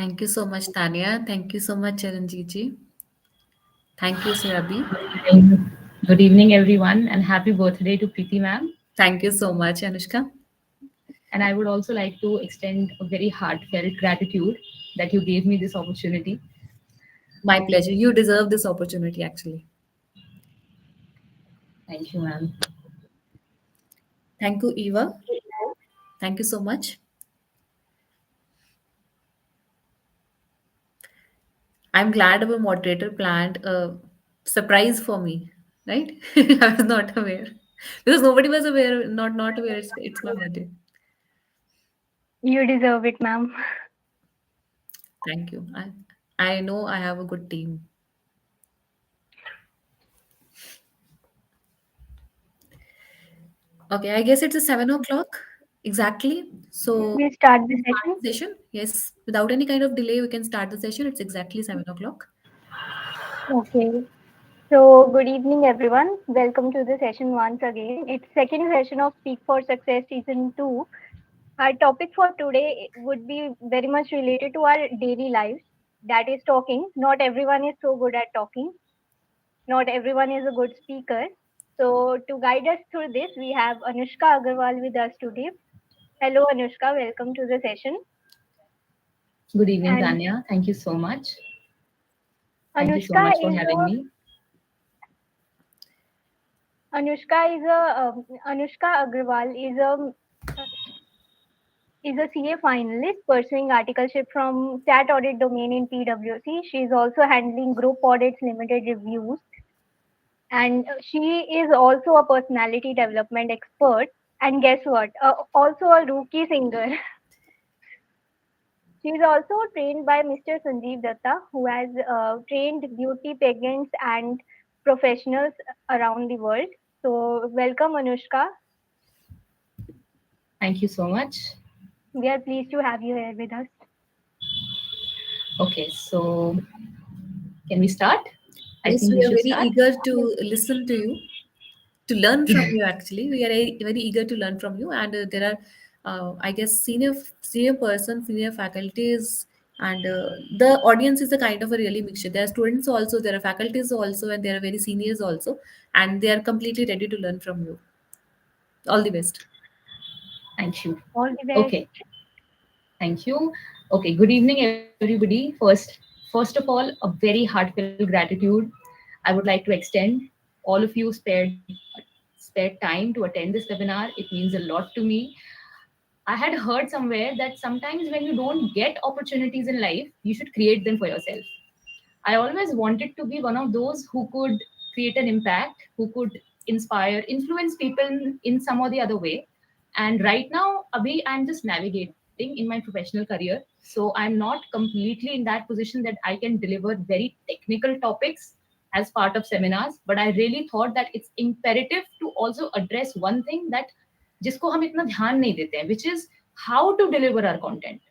Thank you so much, Tanya. Thank you so much, Charanjit. Thank you, Surabhi. Good evening, everyone, and happy birthday to Preity ma'am. Thank you so much, Anushka. And I would also like to extend a very heartfelt gratitude that you gave me this opportunity. My pleasure. You deserve this opportunity, actually. Thank you, ma'am. Thank you, Eva. Thank you so much. I'm glad our moderator planned a surprise for me, right? I was not aware because nobody was aware, not aware. It's my birthday. You deserve it, ma'am. Thank you. I know I have a good team. Okay, I guess it's a 7 o'clock exactly. So We start we the can start session. the session. Yes, without any kind of delay, we can start the session. It's exactly 7 o'clock. Okay. So, good evening, everyone. Welcome to the session once again. It's second session of Speak for Success Season 2. Our topic for today would be very much related to our daily lives. That is talking. Not everyone is so good at talking. Not everyone is a good speaker. So, to guide us through this, we have Anushka Agrawal with us today. Hello, Anushka. Welcome to the session. Good evening, And Tanya. Thank you so much. Thank you so Anushka much for is having a me. Anushka Agrawal is a CA finalist pursuing articleship from Stat Audit domain in PwC. She is also handling Group Audits Limited reviews, and she is also a personality development expert. And guess what? Also a rookie singer. She is also trained by Mr. Sanjeev Datta, who has trained beauty pageants and professionals around the world. So, welcome, Anushka. Thank you so much. We are pleased to have you here with us. Okay, so can we start? I Yes, think we we are should very start. eager to listen to you, to learn from you. Actually, we are very eager to learn from you, and there are, I guess, senior person, senior faculties, and the audience is a kind of a really mixture. There are students also, there are faculties also, and there are very seniors also, and they are completely ready to learn from you. All the best. Thank you. All the best. Okay, thank you. Okay, good evening, everybody. First of all, a very heartfelt gratitude I would like to extend. All of you spared time to attend this webinar. It means a lot to me. I had heard somewhere that sometimes when you don't get opportunities in life, you should create them for yourself. I always wanted to be one of those who could create an impact, who could inspire, influence people in some or the other way. And right now, Abhi, I'm just navigating in my professional career. So I'm not completely in that position that I can deliver very technical topics as part of seminars. But I really thought that it's imperative to also address one thing that जिसको हम इतना ध्यान नहीं देते हैं, which is how to deliver our content.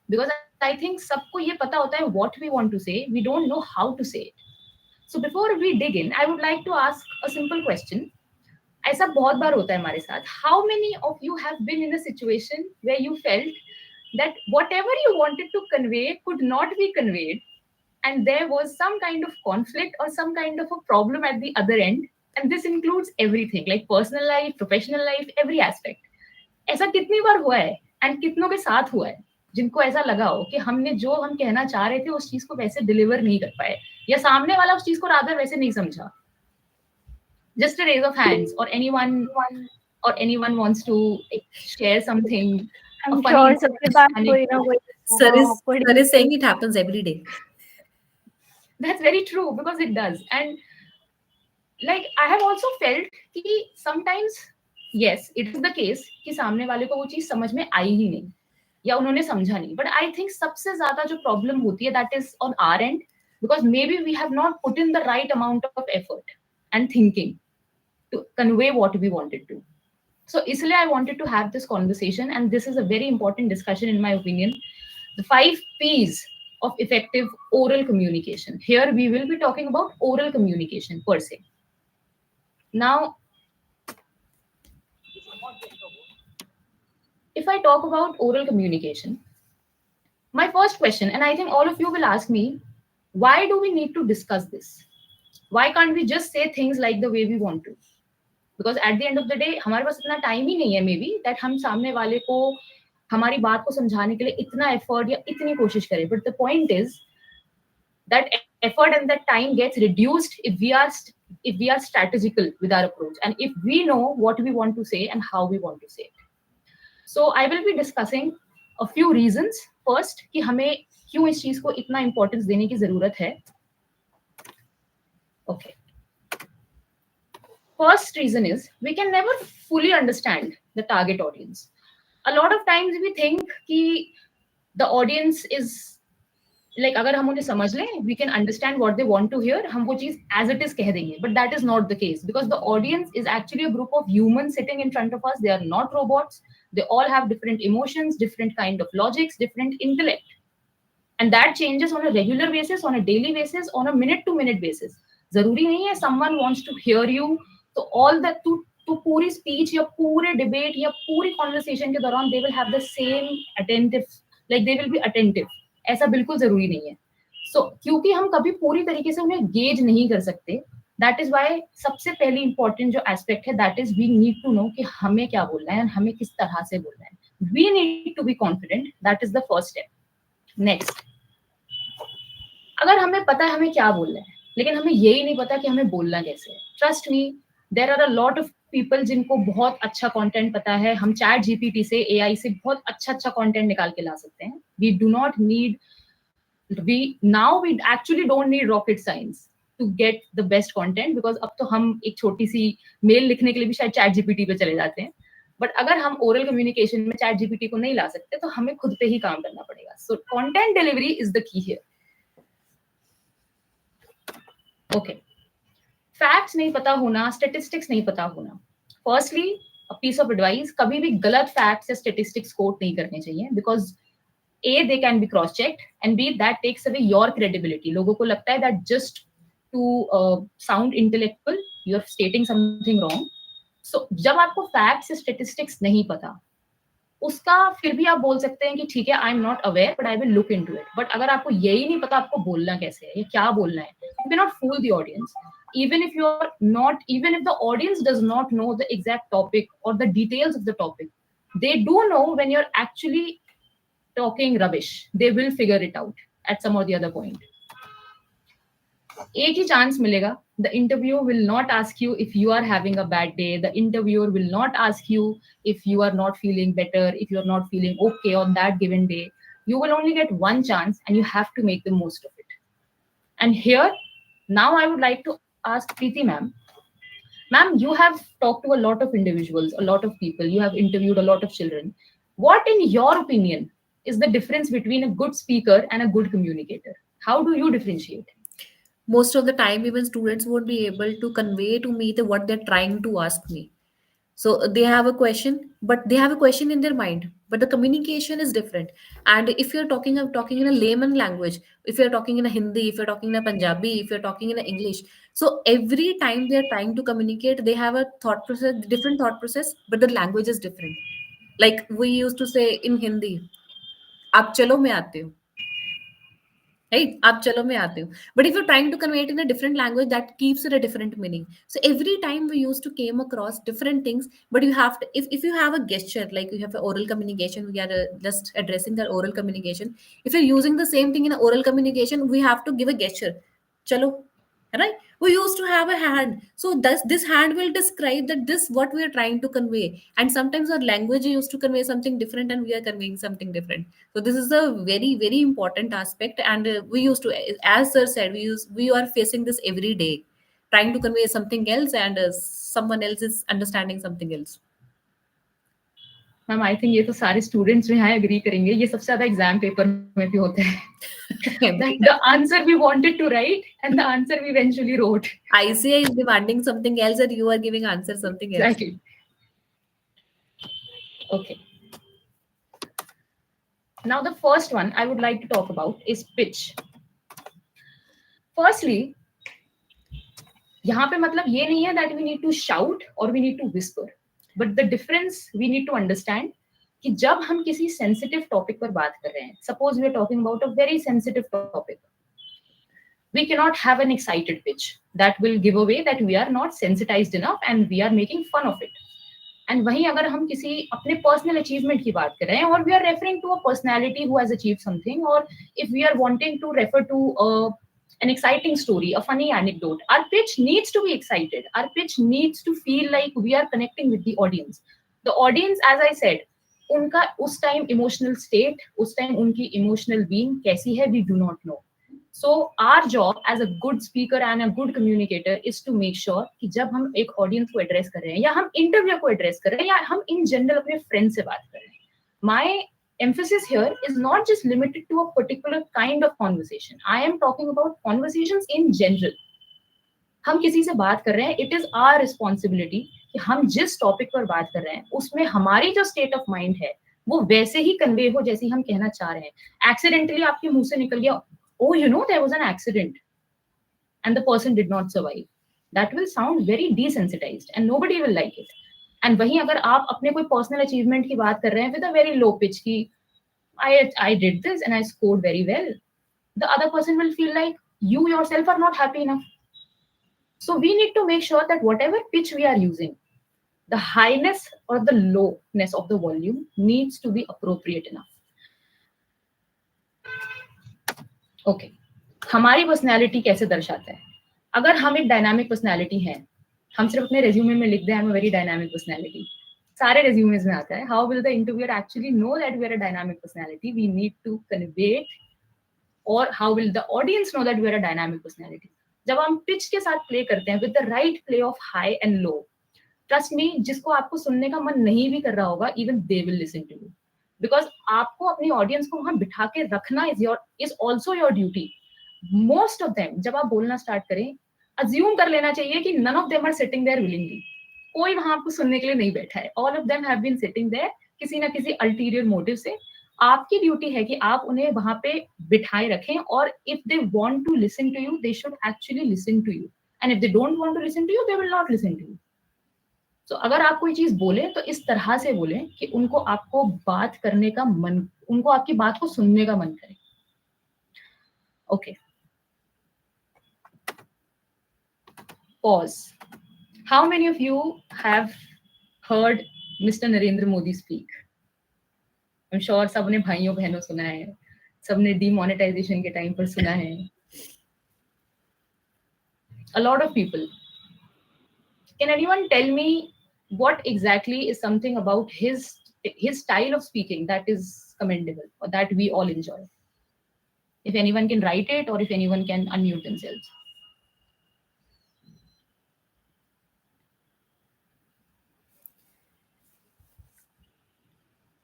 Because I think सबको ये पता होता है what we want to say, we don't know how to say it. So before we dig in, I would like to ask a simple question. ऐसा बहुत बार होता है हमारे साथ. How many of you have been in a situation where you felt that whatever you wanted to convey could not be conveyed, and there was some kind of conflict or some kind of a problem at the other end, and this includes everything like personal life, professional life, every aspect. ऐसा कितनी बार हुआ है and कितनों के साथ हुआ है जिनको ऐसा लगा हो कि हमने जो हम कहना चाह रहे थे उस चीज को वैसे डिलीवर नहीं कर पाए या सामने वाला उस चीज को रादर वैसे नहीं समझा. Just a raise of hands, or anyone wants to share something, a I'm funny sure incident, सबके पास कोई ना anecdote. कोई Sir होगा is awkward sir is saying incident. it happens every day. That's very true because it does. And like I have also felt कि sometimes yes it is the case कि सामने वाले को वो चीज समझ में आई ही नहीं या उन्होंने समझा नहीं. But I think सबसे ज्यादा जो problem होती है that is on our end, because maybe we have not put in the right amount of effort and thinking to convey what we wanted to. So इसलिए I wanted to have this conversation, and this is a very important discussion in my opinion. The 5 P's of effective oral communication. Here we will be talking about oral communication per se. Now, if I talk about oral communication, My first question, and I think all of you will ask me, why do we need to discuss this? Why can't we just say things like the way we want to? Because at the end of the day, हमारे पास इतना time ही नहीं है may be that हम सामने वाले को हमारी बात को समझाने के लिए इतना एफर्ट या इतनी कोशिश करें. But the point is that effort and that time gets reduced if we are strategical with our approach and if we know what we want to say and how we want to say it. So I will be discussing a few reasons. First, कि हमें क्यों इस चीज को इतना importance देने की जरूरत है. Okay. First reason is we can never fully understand the target audience. A lot of times we think कि the audience is like अगर हम उन्हें समझ लें, we can understand what they want to hear, हम वो चीज as it is कह देंगे. But that is not the case because the audience is actually a group of humans sitting in front of us. They are not robots. They all have different emotions, different kind of logics, different intellect. And that changes on a regular basis, on a daily basis, on a minute to minute basis. जरूरी नहीं है someone wants to hear you तो all that तो पूरी speech या पूरे debate या पूरी conversation के दौरान they will have the same attentive, like they will be attentive. ऐसा बिल्कुल जरूरी नहीं है. So क्योंकि हम कभी पूरी तरीके से उन्हें gauge नहीं कर सकते, that is why सबसे पहली important जो aspect है that is we need to know कि हमें क्या बोलना है और हमें किस तरह से बोलना है. We need to be confident. That is the first step. Next, अगर हमें पता है हमें क्या बोलना है लेकिन हमें यही नहीं पता कि हमें बोलना कैसे है. Trust me, there are a lot of people जिनको बहुत अच्छा कंटेंट पता है. हम चैट जीपीटी से एआई से बहुत अच्छा कंटेंट निकाल के ला सकते हैं. We do not need we actually don't need rocket science to get the best content because अब तो हम एक छोटी सी मेल लिखने के लिए भी शायद चैट जीपीटी पे चले जाते हैं. बट अगर हम ओरल कम्युनिकेशन में चैट जीपीटी को नहीं ला सकते तो हमें खुद पे ही काम करना पड़ेगा. So content delivery is the key here. Okay, facts नहीं पता होना, स्टेटिस्टिक्स नहीं पता होना. Firstly a piece of advice, कभी भी गलत फैक्ट्स या स्टेटिस्टिक्स कोट नहीं करने चाहिए because uh they can be cross checked and be that takes away your credibility. लोगों को लगता है that just to sound intellectual you are stating something wrong. So जब आपको फैक्ट्स या स्टेटिस्टिक्स नहीं पता उसका फिर भी आप बोल सकते हैं कि ठीक है I am not aware but I will look into it. But अगर आपको यही नहीं पता आपको बोलना कैसे है या क्या बोलना है, you can not fool the audience. even if you're not even if the audience does not know the exact topic or the details of the topic, they do know when you're actually talking rubbish. They will figure it out at some or the other point. एक ही chance मिलेगा. The interviewer will not ask you if you are having a bad day. The interviewer will not ask you if you are not feeling better, if you are not feeling okay on that given day. You will only get one chance and you have to make the most of it. And here, now I would like to ask Preity ma'am. Ma'am, you have talked to a lot of individuals, a lot of people. You have interviewed a lot of children. What, in your opinion, is the difference between a good speaker and a good communicator? How do you differentiate? Most of the time even students won't be able to convey to me what they're trying to ask me. So they have a question, but they have a question in their mind, but the communication is different. And if you're talking in a layman language, if you're talking in a Hindi, if you're talking in a Punjabi, if you're talking in a English, so every time they're trying to communicate, they have a thought process, different thought process, but the language is different. Like we used to say in Hindi, "Aap chalo मैं आती हूँ." Right? आप चलो मैं आती हूँ. But if you're trying to convey it in a different language, that keeps it a different meaning. So every time we used to came across different things, but you have to, if you have a gesture, like you have an oral communication, we are just addressing the oral communication. If you're using the same thing in oral communication, we have to give a gesture. Chalo, right? We used to have a hand, so this hand will describe that this what we are trying to convey. And sometimes our language used to convey something different and we are conveying something different. So this is a very important aspect. And we used to, as sir said, we are facing this every day, trying to convey something else, and someone else is understanding something else. Ma'am I think ये तो सारे students जो हैं agree करेंगे, ये सबसे ज्यादा exam paper में भी होता है. The answer we wanted to write and the answer we eventually wrote. ICA is demanding something else and you are giving answer something else. Exactly. Okay. Now the first one I would like to talk about is pitch. Firstly, यहाँ पे मतलब ये नहीं है that we need to shout or we need to whisper, but the difference we need to understand कि जब हम किसी सेंसिटिव टॉपिक पर बात कर रहे हैं, suppose we are talking about a very sensitive topic, we cannot have an excited pitch that will give away that we are not sensitized enough and we are making fun of it. And वहीं अगर हम किसी अपने personal achievement की बात कर रहे हैं और we are referring to a personality who has achieved something, और if we are wanting to refer to an exciting story, a funny anecdote, our pitch needs to be excited. Our pitch needs to feel like we are connecting with the audience. The audience, as I said, उनका उस time emotional state, उस time उनकी emotional being कैसी है, we do not know. So our job as a good speaker and a good communicator is to make sure कि जब हम एक ऑडियंस को एड्रेस कर रहे हैं या हम इंटरव्यू को एड्रेस कर रहे हैं या हम इन जनरल अपने फ्रेंड से बात कर रहे हैं, my emphasis here is not just limited to a particular kind of conversation. I am talking about conversations in general. हम किसी से बात कर रहे हैं, इट इज आवर रिस्पॉन्सिबिलिटी कि हम जिस टॉपिक पर बात कर रहे हैं उसमें हमारी जो स्टेट ऑफ माइंड है वो वैसे ही कन्वे हो जैसे हम कहना चाह रहे हैं. एक्सीडेंटली आपके मुंह से निकल गया, oh, you know, there was an accident and the person did not survive. That will sound very desensitized and nobody will like it. And वहीं अगर आप अपने कोई पर्सनल अचीवमेंट की बात कर रहे हैं with a very low pitch की I did this and I scored very well, the other person will feel like you yourself are not happy enough. So we need to make sure that whatever pitch we are using, the highness or the lowness of the volume needs to be appropriate enough. Okay. हमारी personality कैसे दर्शाता है? अगर हम एक dynamic personality हैं, हम सिर्फ अपने रेज्यूमे में लिख दें I am a very dynamic personality, सारे रेज्यूमेज में आता है, how will the interviewer actually know that we are a dynamic personality? We need to convey it, और how will the audience know that we are a dynamic personality? जब हम pitch के साथ play करते हैं with the right play of high and low, trust me, जिसको आपको सुनने का मन नहीं भी कर रहा होगा, even they will listen to you, because आपको अपनी ऑडियंस को वहां बिठा के रखना is also your duty. Most of them जब आप बोलना स्टार्ट करें, अज्यूम कर लेना चाहिए कि none of them are sitting there willingly. कोई वहां आपको सुनने के लिए नहीं बैठा है. All of them have been sitting there किसी ना किसी अल्टीरियर मोटिव से. आपकी ड्यूटी है कि आप उन्हें वहां पे बिठाए रखें, और if they want to listen to you, they should actually listen to you, and if they don't want to listen to you, they will not listen to you. तो अगर आप कोई चीज बोले तो इस तरह से बोले कि उनको आपको बात करने का मन, उनको आपकी बात को सुनने का मन करे. Okay, pause. How many of you have heard Mr. Narendra Modi speak? I'm sure सबने भाइयों बहनों सुना है, सबने demonetization के टाइम पर सुना है. A lot of people. Can anyone tell me what exactly is something about his style of speaking that is commendable or that we all enjoy? If anyone can write it, or if anyone can unmute themselves.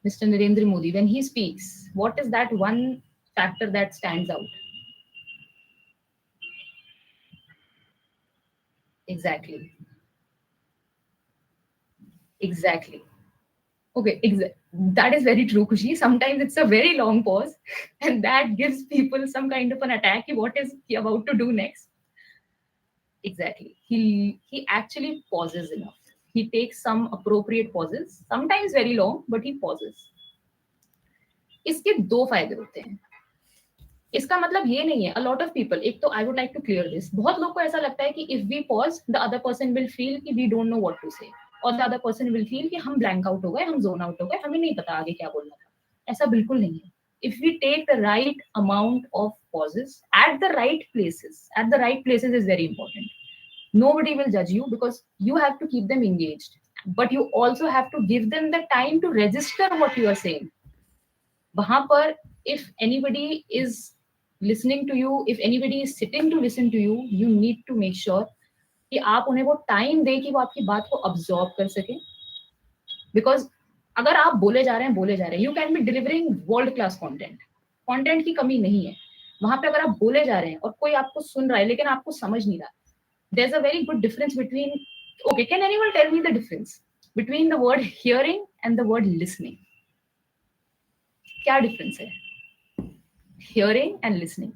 Mr. Narendra Modi, when he speaks, what is that one factor that stands out? Exactly. Exactly. Okay, that is very true, Kushi. Sometimes it's a very long pause, and that gives people some kind of an attack. What is he about to do next? Exactly. He actually pauses enough. He takes some appropriate pauses, sometimes very long, but he pauses. इसके दो फायदे होते हैं. इसका मतलब ये नहीं है, a lot of people, एक तो I would like to clear this, बहुत लोग को ऐसा लगता है कि if we pause, the other person will feel कि we don't know what to say, और the other person will feel कि हम blank out हो गए, हम zone out हो गए, हमें नहीं पता आगे क्या बोलना था. ऐसा बिल्कुल नहीं है. If we take the right amount of pauses at the right places is very important. Nobody will judge you because you have to keep them engaged, but you also have to give them the time to register what you are saying. वहां पर if anybody is listening to you, if anybody is sitting to listen to you, you need to make sure कि आप उन्हें वो time दें कि वो आपकी बात को अब्सॉर्ब कर सके. बिकॉज अगर आप बोले जा रहे हैं, you can be delivering world class content की कमी नहीं है. वहां पे अगर आप बोले जा रहे हैं और कोई आपको सुन रहा है लेकिन आपको समझ नहीं रहा, there is a very good difference between, okay, can anyone tell me the difference between the word hearing and the word listening? क्या डिफरेंस है hearing and listening?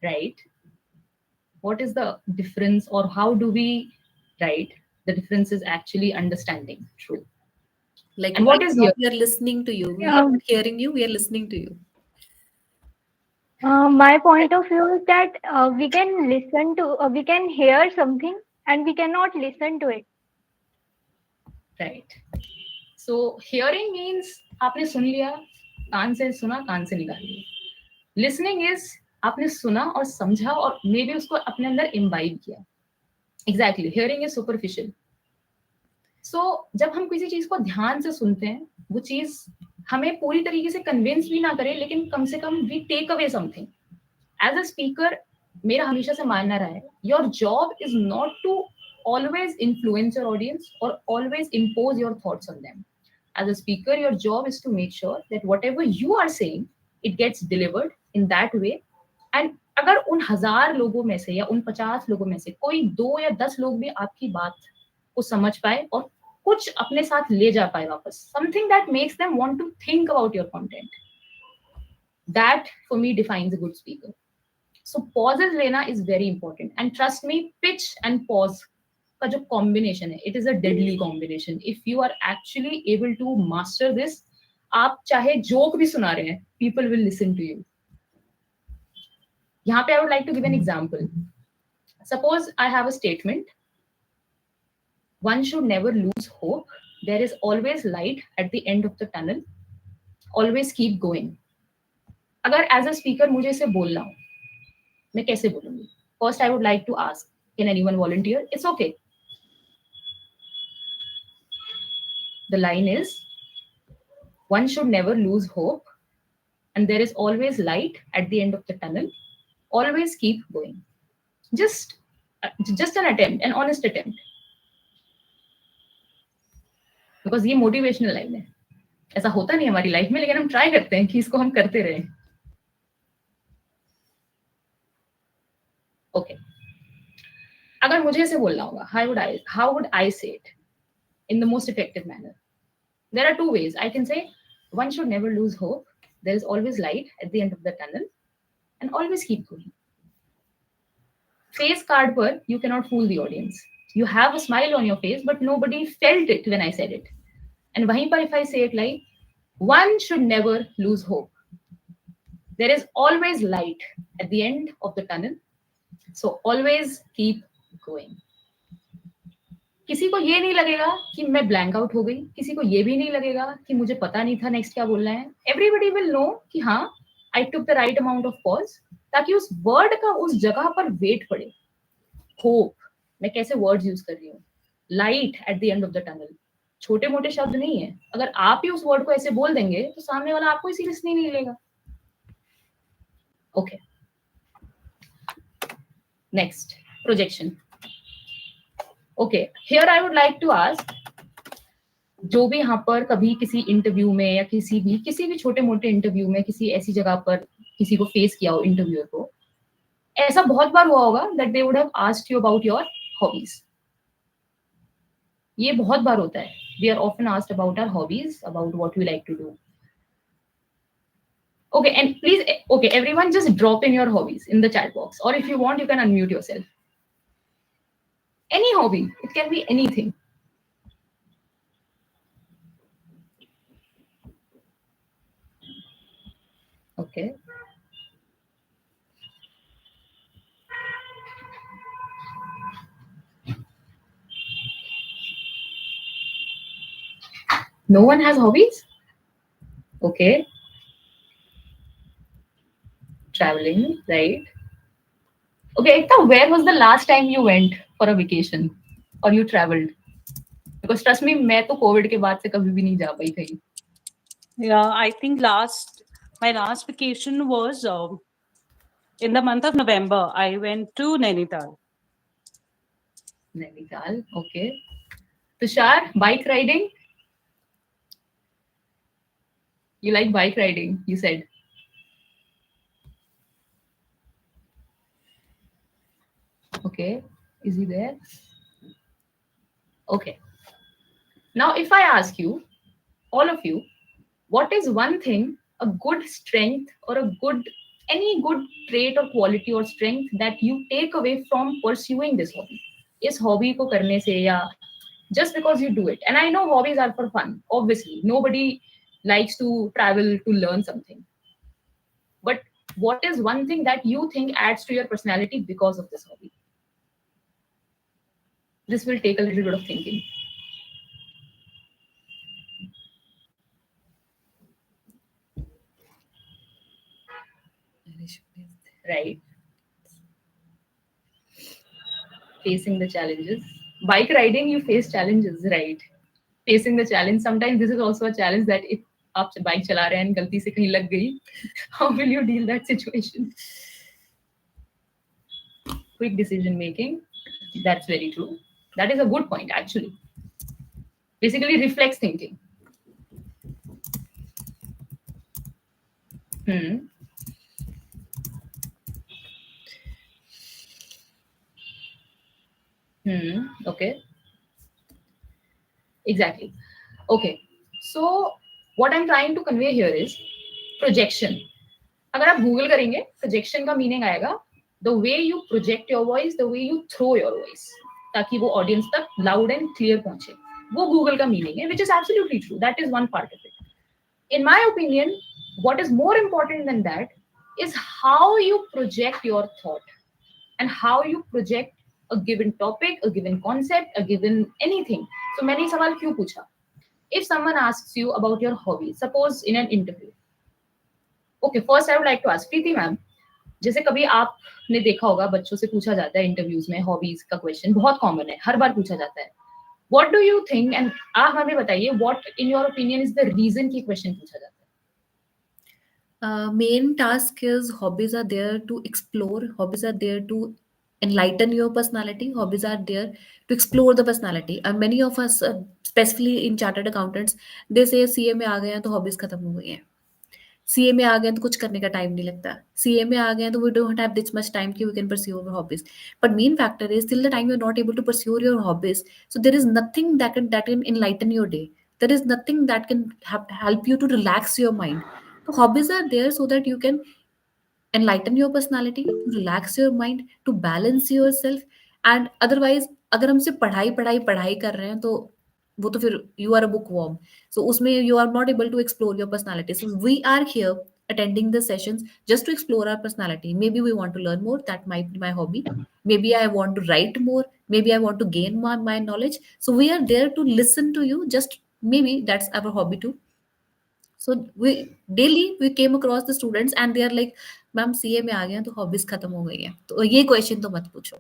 right? What is the difference, or how do we write? The difference is actually understanding. True. Like And right what is now, here? we are listening to you. We are Um, not hearing you. We are listening to you. my point of view is that we can hear something and we cannot listen to it. Right. So hearing means आपने सुन लिया, कान से सुना, कान से निकाल लिया. Listening is आपने सुना और समझा और मे बी उसको अपने अंदर इम्बाइब किया. Exactly. Hearing is superficial. So जब हम किसी चीज को ध्यान से सुनते हैं, वो चीज हमें पूरी तरीके से कन्विंस भी ना करे, लेकिन कम से कम we take away something. As a speaker मेरा हमेशा से मानना रहा है, your job is not to always influence your audience or always impose your thoughts on them. As a speaker, your job is to make sure that whatever you are saying, it gets delivered in that way. And अगर उन 1000 लोगों में से या उन 50 लोगों में से कोई 2 या 10 लोग भी आपकी बात को समझ पाए और कुछ अपने साथ ले जा पाए वापस, something that makes them want to think about your content, that for me defines a good speaker. So pauses लेना is very important, and trust me, pitch and pause का जो combination है, it is a deadly combination. If you are actually able to master this, आप चाहे joke भी सुना रहे हैं, people will listen to you. यहाँ पे I would like to give an example. Suppose I have a statement: one should never lose hope. There is always light at the end of the tunnel. Always keep going. अगर as a speaker मुझे इसे बोलना हो, मैं कैसे बोलूंगी? First, I would like to ask, can anyone volunteer? It's okay. The line is, one should never lose hope, and there is always light at the end of the tunnel. Always keep going. Just, just an attempt, an honest attempt. Because ये motivational line है. ऐसा होता नहीं हमारी life में, लेकिन हम try करते हैं कि इसको हम करते रहें. ओके. अगर मुझे इसे बोलना होगा, how would I say it in the most effective manner? There are two ways. I can say, one should never lose hope. There is always light at the end of the tunnel, and always keep going. Face card per, you cannot fool the audience. You have a smile on your face, but nobody felt it when I said it. And wahin par if I say it like, one should never lose hope. There is always light at the end of the tunnel. So always keep going. किसी को ये नहीं लगेगा कि मैं blank out हो गई, किसी को ये भी नहीं लगेगा कि मुझे पता नहीं था नेक्स्ट क्या बोलना है. एवरीबडी विल नो कि हाँ, I took the right amount of pause, ताकि उस वर्ड का उस जगह पर वेट पड़े. होप, मैं कैसे वर्ड्स यूज कर रही हूँ. Light at the end of the tunnel, छोटे मोटे शब्द नहीं है. अगर आप ही उस वर्ड को ऐसे बोल देंगे तो सामने वाला आपको सीरियसली नहीं लेगा. Okay, next, projection. Okay, here I would like to ask, जो भी यहाँ पर कभी किसी इंटरव्यू में या किसी भी छोटे मोटे इंटरव्यू में किसी ऐसी जगह पर किसी को फेस किया हो, इंटरव्यूअर को, ऐसा बहुत बार हुआ होगा that they would have asked you about your hobbies. ये बहुत बार होता है. We are often asked about our hobbies, about what we like to do. Okay, and please, okay, everyone just drop in your hobbies in the chat box, or if you want, you can unmute yourself. Any hobby, it can be anything. Okay. No one has hobbies? Okay. Traveling, right? Okay, Ekta, where was the last time you went for a vacation or you traveled? Because trust me, मैं तो Covid के बाद से कभी भी नहीं जा पाई कहीं. Yeah, I think my last vacation was in the month of November. I went to Nainital. Nainital, okay. Tushar, bike riding? You like bike riding, you said. Okay, is he there? Okay. Now, if I ask you, all of you, what is one thing, a good strength or a good any good trait or quality or strength that you take away from pursuing this hobby. इस hobby को करने से या just because you do it. And I know hobbies are for fun. Obviously, nobody likes to travel to learn something. But what is one thing that you think adds to your personality because of this hobby? This will take a little bit of thinking. Right. Facing the challenges. Bike riding, you face challenges, right? Facing the challenge. Sometimes this is also a challenge that if आप bike चला रहे हैं गलती से कहीं लग गई, how will you deal that situation? Quick decision making. That's very true. That is a good point, actually. Basically, reflex thinking. Okay. Exactly. Okay. So what I'm trying to convey here is projection. अगर आप Google करेंगे projection का meaning आएगा the way you project your voice, the way you throw your voice, ताकि वो audience तक loud and clear पहुंचे. वो गूगल का मीनिंग है, which is absolutely true. That is one part of it. In my opinion, what is more important than that is how you project your thought and how you project a given topic, a given concept, a given anything. So मैंने सवाल क्यों पूछा? If someone asks you about your hobby, suppose in an interview. Okay, first I would like to ask Preity ma'am, जैसे कभी आपने देखा होगा बच्चों से पूछा जाता है इंटरव्यूज में हॉबीज का क्वेश्चन बहुत कॉमन है, हर बार पूछा जाता है. What do you think? And आप हमें बताइए what in your opinion is the reason कि क्वेश्चन पूछा जाता है. Main task is hobbies are there to explore, hobbies are there to enlighten your personality, hobbies are there to explore the personality. And many of us, especially in chartered accountants, they say CA में आ गए हैं तो hobbies खत्म हो गई हैं. CA में आ गए तो कुछ करने का टाइम नहीं लगता. सीए में आ गए तो we don't have this much time कि we can pursue our hobbies. But main factor is till the time you are not able to pursue your hobbies, so there is nothing that can enlighten your day. There is nothing that can help you to relax your mind. So hobbies are there so that you can enlighten your personality, to relax your mind, to balance yourself. And otherwise अगर हम सिर्फ पढ़ाई पढ़ाई पढ़ाई कर रहे हैं तो वो तो फिर you are a book worm. So उसमें you are not able to explore your personality. So we are here attending the sessions just to explore our personality. Maybe we want to learn more, that might be my hobby. Maybe I want to write more, maybe I want to gain my knowledge. So we are there to listen to you, just maybe that's our hobby too. So we daily we came across the students and they are like, ma'am CA में आ गए हैं तो hobbies खत्म हो गई हैं, तो ये क्वेश्चन तो मत पूछो.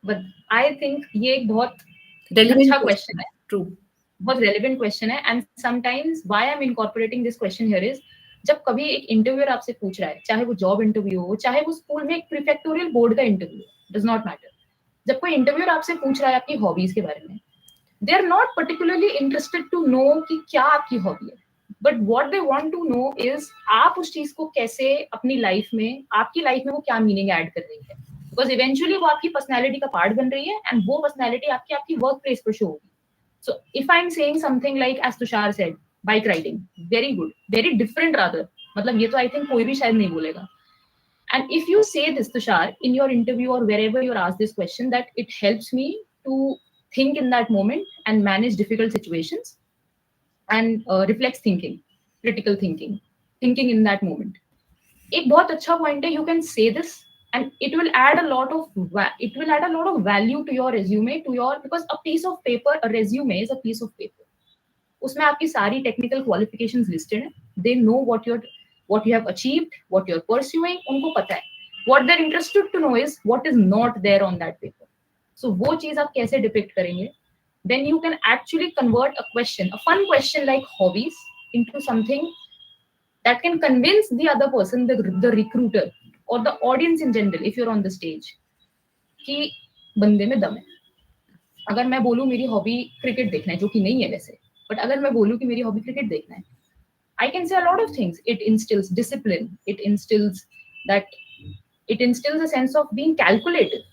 But I think ये एक बहुत Relevant अच्छा क्वेश्चन है. True. बहुत रेलिवेंट क्वेश्चन है. And sometimes why I am incorporating this question here is जब कभी एक इंटरव्यूअर आपसे पूछ रहा है, चाहे वो जॉब इंटरव्यू हो, चाहे वो स्कूल में एक प्रीफेक्टोरियल बोर्ड का इंटरव्यू हो, डज नॉट मैटर. जब कोई इंटरव्यूअर आपसे पूछ रहा है आपकी हॉबीज के बारे में, they are not particularly interested to know कि क्या आपकी हॉबी है, but what they want to know is आप उस चीज को कैसे अपनी लाइफ में, आपकी लाइफ में वो क्या मीनिंग ऐड कर रही है. बिकॉज इवेंचुअली वो आपकी पर्सनैलिटी का पार्ट बन रही है एंड वो पर्सनैलिटी आपकी वर्क प्लेस पर शो होगी. So if I'm saying something like as Tushar said, bike riding, very good, very different rather. मतलब ये तो I think कोई भी शायद नहीं बोलेगा. And if you say this, Tushar, in your interview or wherever you're asked this question, that it helps me to think in that moment and manage difficult situations and reflex thinking, critical thinking, thinking in that moment. एक बहुत अच्छा point है, you can say this and it will add a lot of value to your resume, because a piece of paper, a resume is a piece of paper. उसमें आपकी सारी technical qualifications listed हैं. They know what you have achieved, what you're pursuing. उनको पता है. What they're interested to know is what is not there on that paper. So वो चीज आप कैसे depict करेंगे? Then you can actually convert a fun question like hobbies into something that can convince the other person, the recruiter or the audience in general, if you're on the stage, कि बंदे में दम है. अगर मैं बोलूं मेरी हॉबी क्रिकेट देखना है, जो कि नहीं है वैसे, बट अगर मैं बोलूं कि मेरी हॉबी क्रिकेट देखना है, I can say a lot of things. It instills discipline. It instills a sense of being calculative.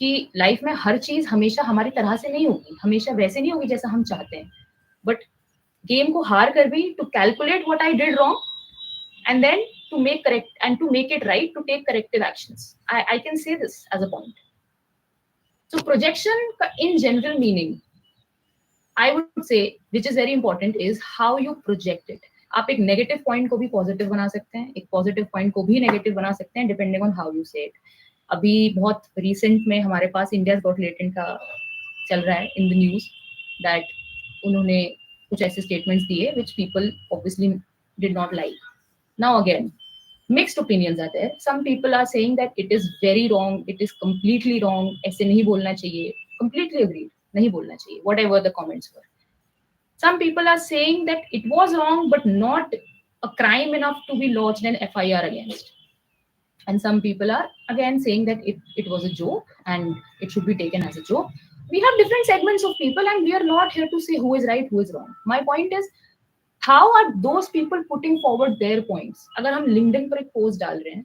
कि लाइफ में हर चीज हमेशा हमारी तरह से नहीं होगी, हमेशा वैसे नहीं होगी जैसा हम चाहते हैं, बट गेम को हार कर भी to calculate what I did wrong and then to make correct and to make it right, to take corrective actions. I can say this as a point. So projection in general meaning, I would say, which is very important, is how you project it. आप एक negative point को भी positive बना सकते हैं, एक positive point को भी नेगेटिव बना सकते हैं, डिपेंडिंग ऑन हाउ यू से इट. अभी बहुत रिसेंट में हमारे पास इंडिया गॉट लेटेंट का चल रहा है इन द न्यूज, दैट उन्होंने कुछ ऐसे स्टेटमेंट्स दिए which people obviously did not like. Now again mixed opinions are there. Some people are saying that it is very wrong, it is completely wrong, ऐसे नहीं बोलना चाहिए. Completely agreed, नहीं बोलना चाहिए, whatever the comments were. Some people are saying that it was wrong but not a crime enough to be lodged an FIR against. And some people are again saying that it was a joke and it should be taken as a joke. We have different segments of people and we are not here to say who is right, who is wrong. My point is, how are those people putting forward their points? अगर हम LinkedIn पर एक post डाल रहे हैं,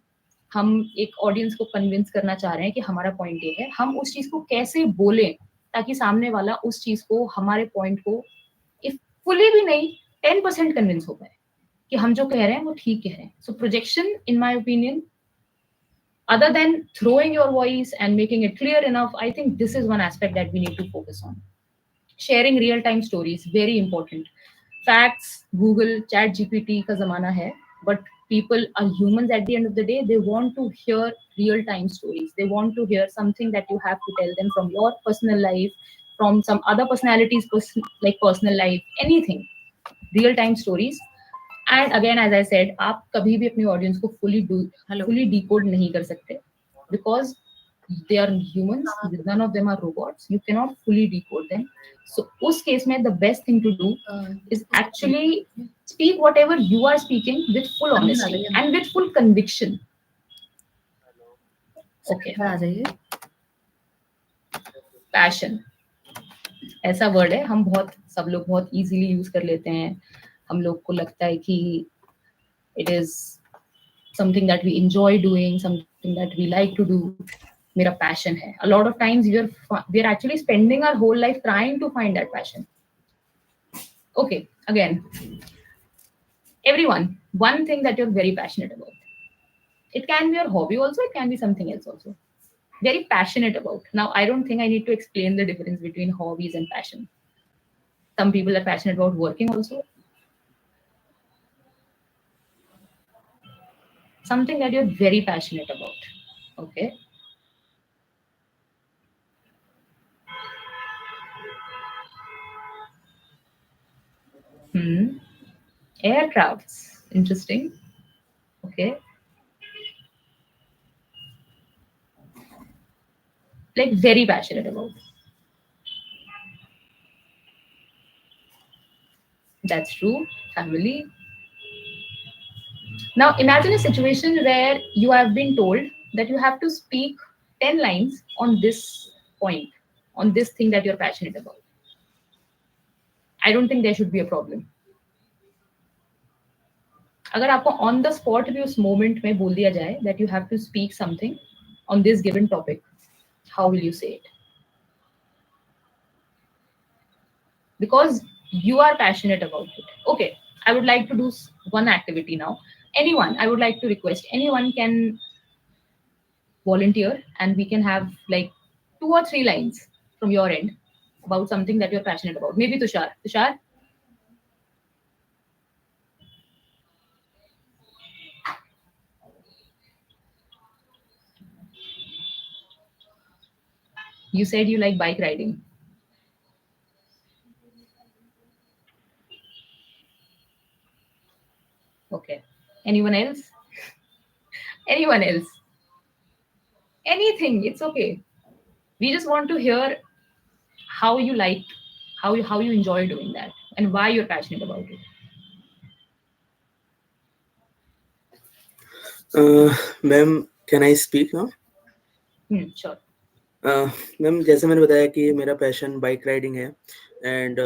हम एक audience को कन्विंस करना चाह रहे हैं कि हमारा पॉइंट ये है, हम उस चीज को कैसे बोलें ताकि सामने वाला उस चीज को, हमारे पॉइंट को, इफ फुली भी नहीं 10% कन्विंस हो पाए कि हम जो कह रहे हैं वो ठीक कह रहे हैं. So projection in my opinion, other than throwing your voice and making it clear enough, I think this is one aspect that we need to focus on. Sharing real time stories, very important. Facts, Google, Chat GPT का ज़माना है, but people are humans at the end of the day. They want to hear real time stories. They want to hear something that you have to tell them from your personal life, from some other personalities, like personal life, anything. Real time stories. And again, as I said, आप कभी भी अपनी audience को fully decode नहीं कर सकते, because they are humans. None of them are robots. You cannot fully decode them. So उस case में the best thing to do is actually speak whatever you are speaking with full honesty and with full conviction. Okay. Passion ऐसा word है, हम सब लोग बहुत easily use कर लेते हैं. हम लोग को लगता है कि it is something that we enjoy doing, something that we like to do. मेरा passion है. A lot of times we are actually spending our whole life trying to find that passion. Okay, again, everyone, one thing that you're very passionate about. It can be your hobby also, it can be something else also. Very passionate about. Now, I don't think I need to explain the difference between hobbies and passion. Some people are passionate about working also. Something that you're very passionate about. Okay. Aircrafts. Interesting. Okay. Like very passionate about. That's true. Family. Now imagine a situation where you have been told that you have to speak 10 lines on this point, on this thing that you're passionate about. I don't think there should be a problem. अगर आपको on the spot भी उस moment में बोल दिया जाए that you have to speak something on this given topic, how will you say it? Because you are passionate about it. Okay, I would like to do one activity now. Anyone, I would like to request, anyone can volunteer and we can have like 2 or 3 lines from your end about something that you're passionate about. Maybe Tushar. Tushar? You said you like bike riding. Okay. Anyone else? Anyone else? Anything, it's okay. We just want to hear how you like, how you enjoy doing that and why you're passionate about it. Ma'am, can I speak now? Sure. Ma'am, जैसे मैंने बताया कि मेरा passion bike riding है and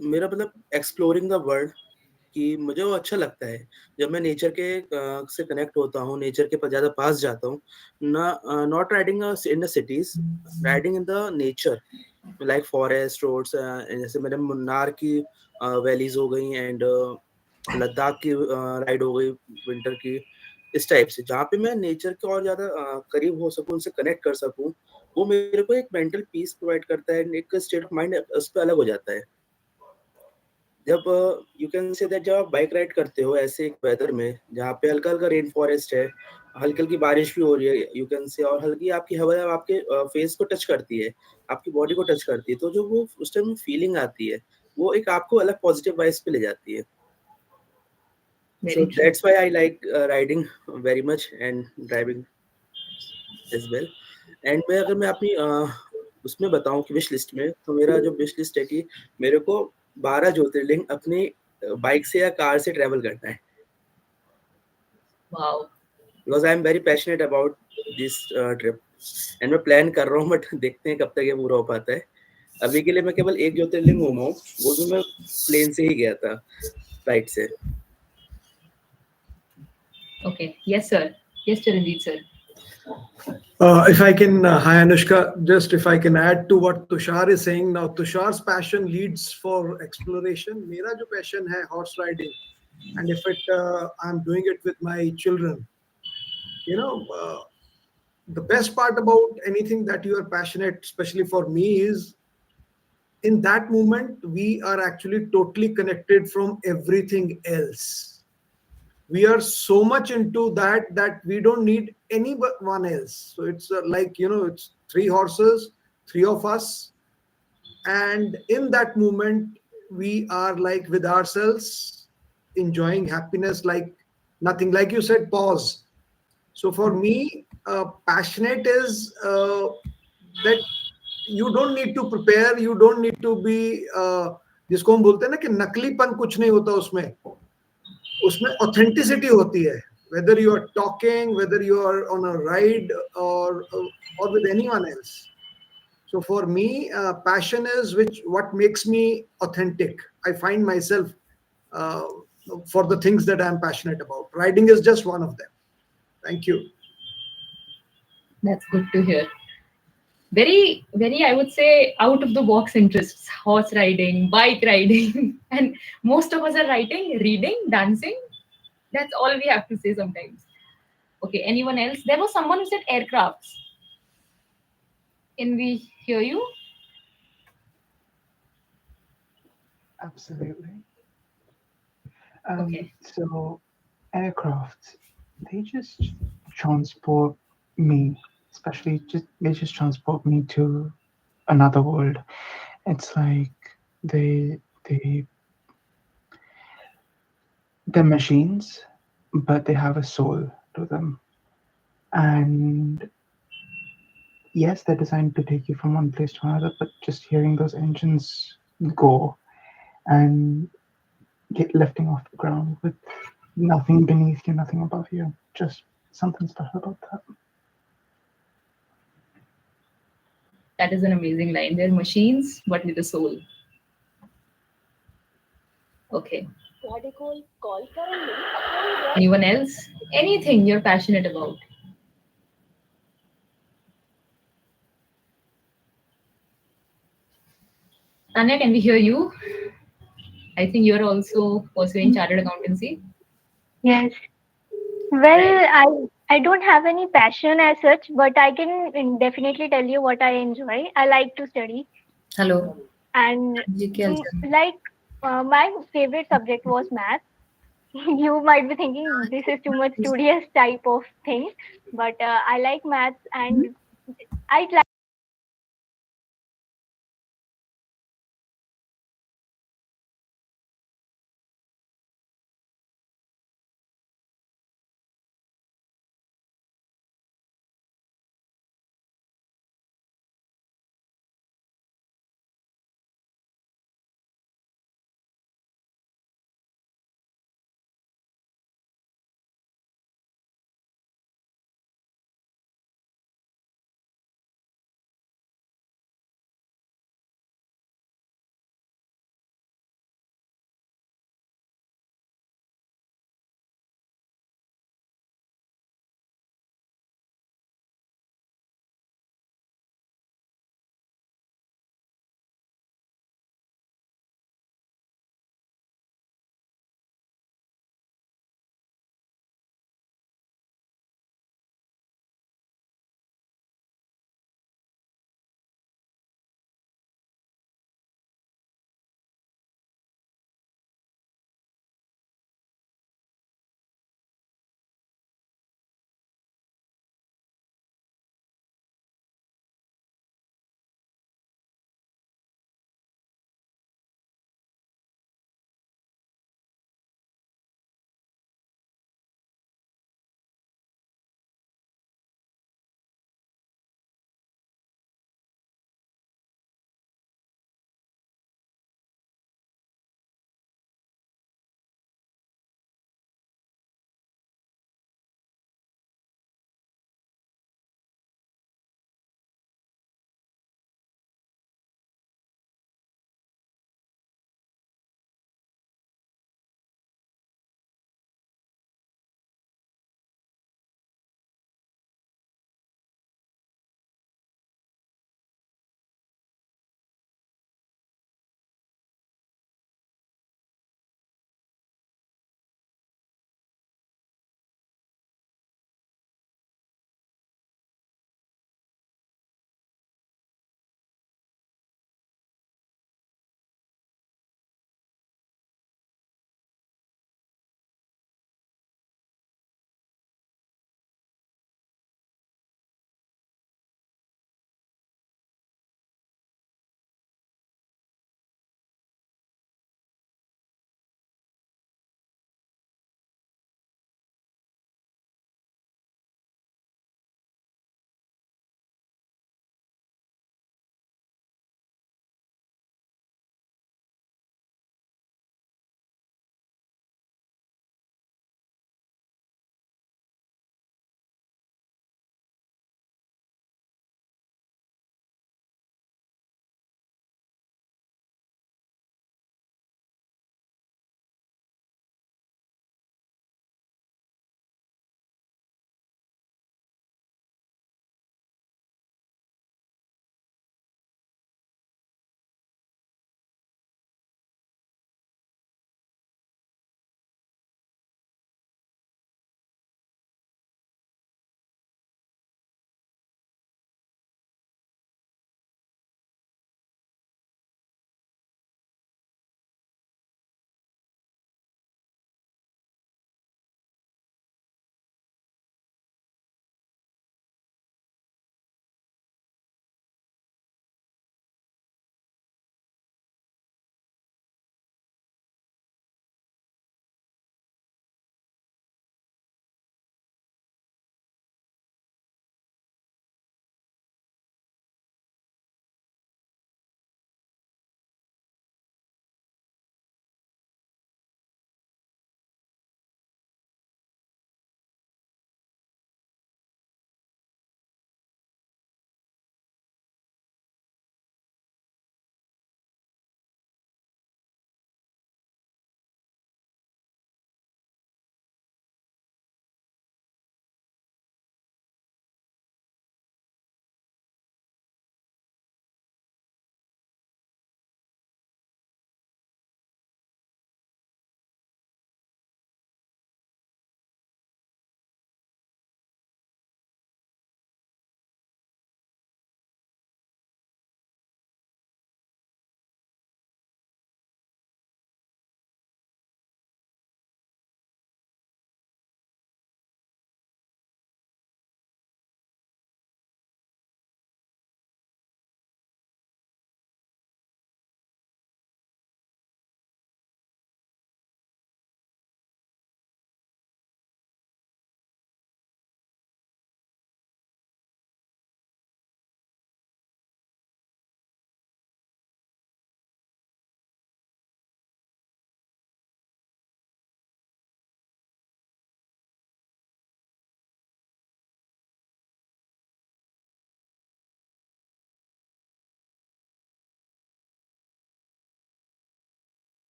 मेरा मतलब exploring the world, कि मुझे वो अच्छा लगता है जब मैं नेचर के से कनेक्ट होता हूँ, नेचर के ज़्यादा पास जाता हूँ ना. Not riding in the cities, riding in the nature like forest roads. जैसे मैंने मुन्नार की वैलीज हो गई एंड लद्दाख की राइड हो गई विंटर की, इस टाइप से जहाँ पे मैं नेचर के और ज़्यादा करीब हो सकूँ, उनसे कनेक्ट कर सकूँ, वो मेरे को एक मेंटल पीस प्रोवाइड करता है, एक स्टेट ऑफ माइंड उस पे अलग हो जाता है। जब यू कैन से दैट जब आप बाइक राइड करते हो ऐसे एक वेदर में जहाँ पे हल्का हल्का रेन फॉरेस्ट है, हल्की हल्की बारिश भी हो रही है यू कैन से, और हल्की आपकी हवा आपके फेस को टच करती है, आपकी बॉडी को टच करती है, तो जो वो उस टाइम फीलिंग आती है वो एक आपको अलग पॉजिटिव वाइब्स पे ले जाती है। Very So true. that's why I like riding very much and driving as well. And मैं अपनी उसमें बताऊं कि विश लिस्ट में, तो मेरा जो विश लिस्ट है कि मेरे को 12 ज्योतिर्लिंग अपनी बाइक से या कार से ट्रैवल करना है, Wow. Because I am very passionate about this trip, and मैं प्लान कर रहा हूँ, बट देखते हैं कब तक ये पूरा हो पाता है। अभी के लिए मैं केवल एक ज्योतिर्लिंग घूमा हूँ, वो भी मैं प्लेन से ही गया था, फ्लाइट से। Okay. Yes, sir. Yes, Chiranjeev sir. If I can, hi Anushka, just if I can add to what Tushar is saying now, Tushar's passion leads for exploration. Mera jo passion hai horse riding, and if I'm doing it with my children. You know, the best part about anything that you are passionate, especially for me, is in that moment we are actually totally connected from everything else. We are so much into that we don't need anyone else. So it's like, it's three horses, three of us, and in that moment we are like with ourselves, enjoying happiness like nothing. Like you said, pause. So for me, passionate is that you don't need to prepare, you don't need to be जिसको हम बोलते हैं ना कि नकलीपन कुछ नहीं होता उसमें, उसमें ऑथेंटिसिटी होती है, whether you are talking, whether you are on a ride, or with anyone else. So for me, passion is which what makes me authentic. I find myself uh, for the things that I'm passionate about. Riding is just one of them. Thank you. That's good to hear. Very, very, I would say, out of the box interests: horse riding, bike riding, and most of us are writing, reading, dancing. That's all we have to say sometimes. Okay, anyone else? There was someone who said aircrafts. Can we hear you? Absolutely. Okay. So aircraft, they just transport me, especially they just transport me to another world. It's like they they're machines, but they have a soul to them. And yes, they're designed to take you from one place to another, but just hearing those engines go and get lifting off the ground with nothing beneath you, nothing above you. Just something special about that. That is an amazing line. They're machines, but with a soul. Okay. Anyone else? Anything you're passionate about? Tanya, can we hear you? I think you're also pursuing chartered accountancy. Yes. Right. Well, I don't have any passion as such, but I can definitely tell you what I enjoy. I like to study, hello and जी, क्या हालचाल? like my favorite subject was math. You might be thinking this is too much studious type of thing, but I like maths, and I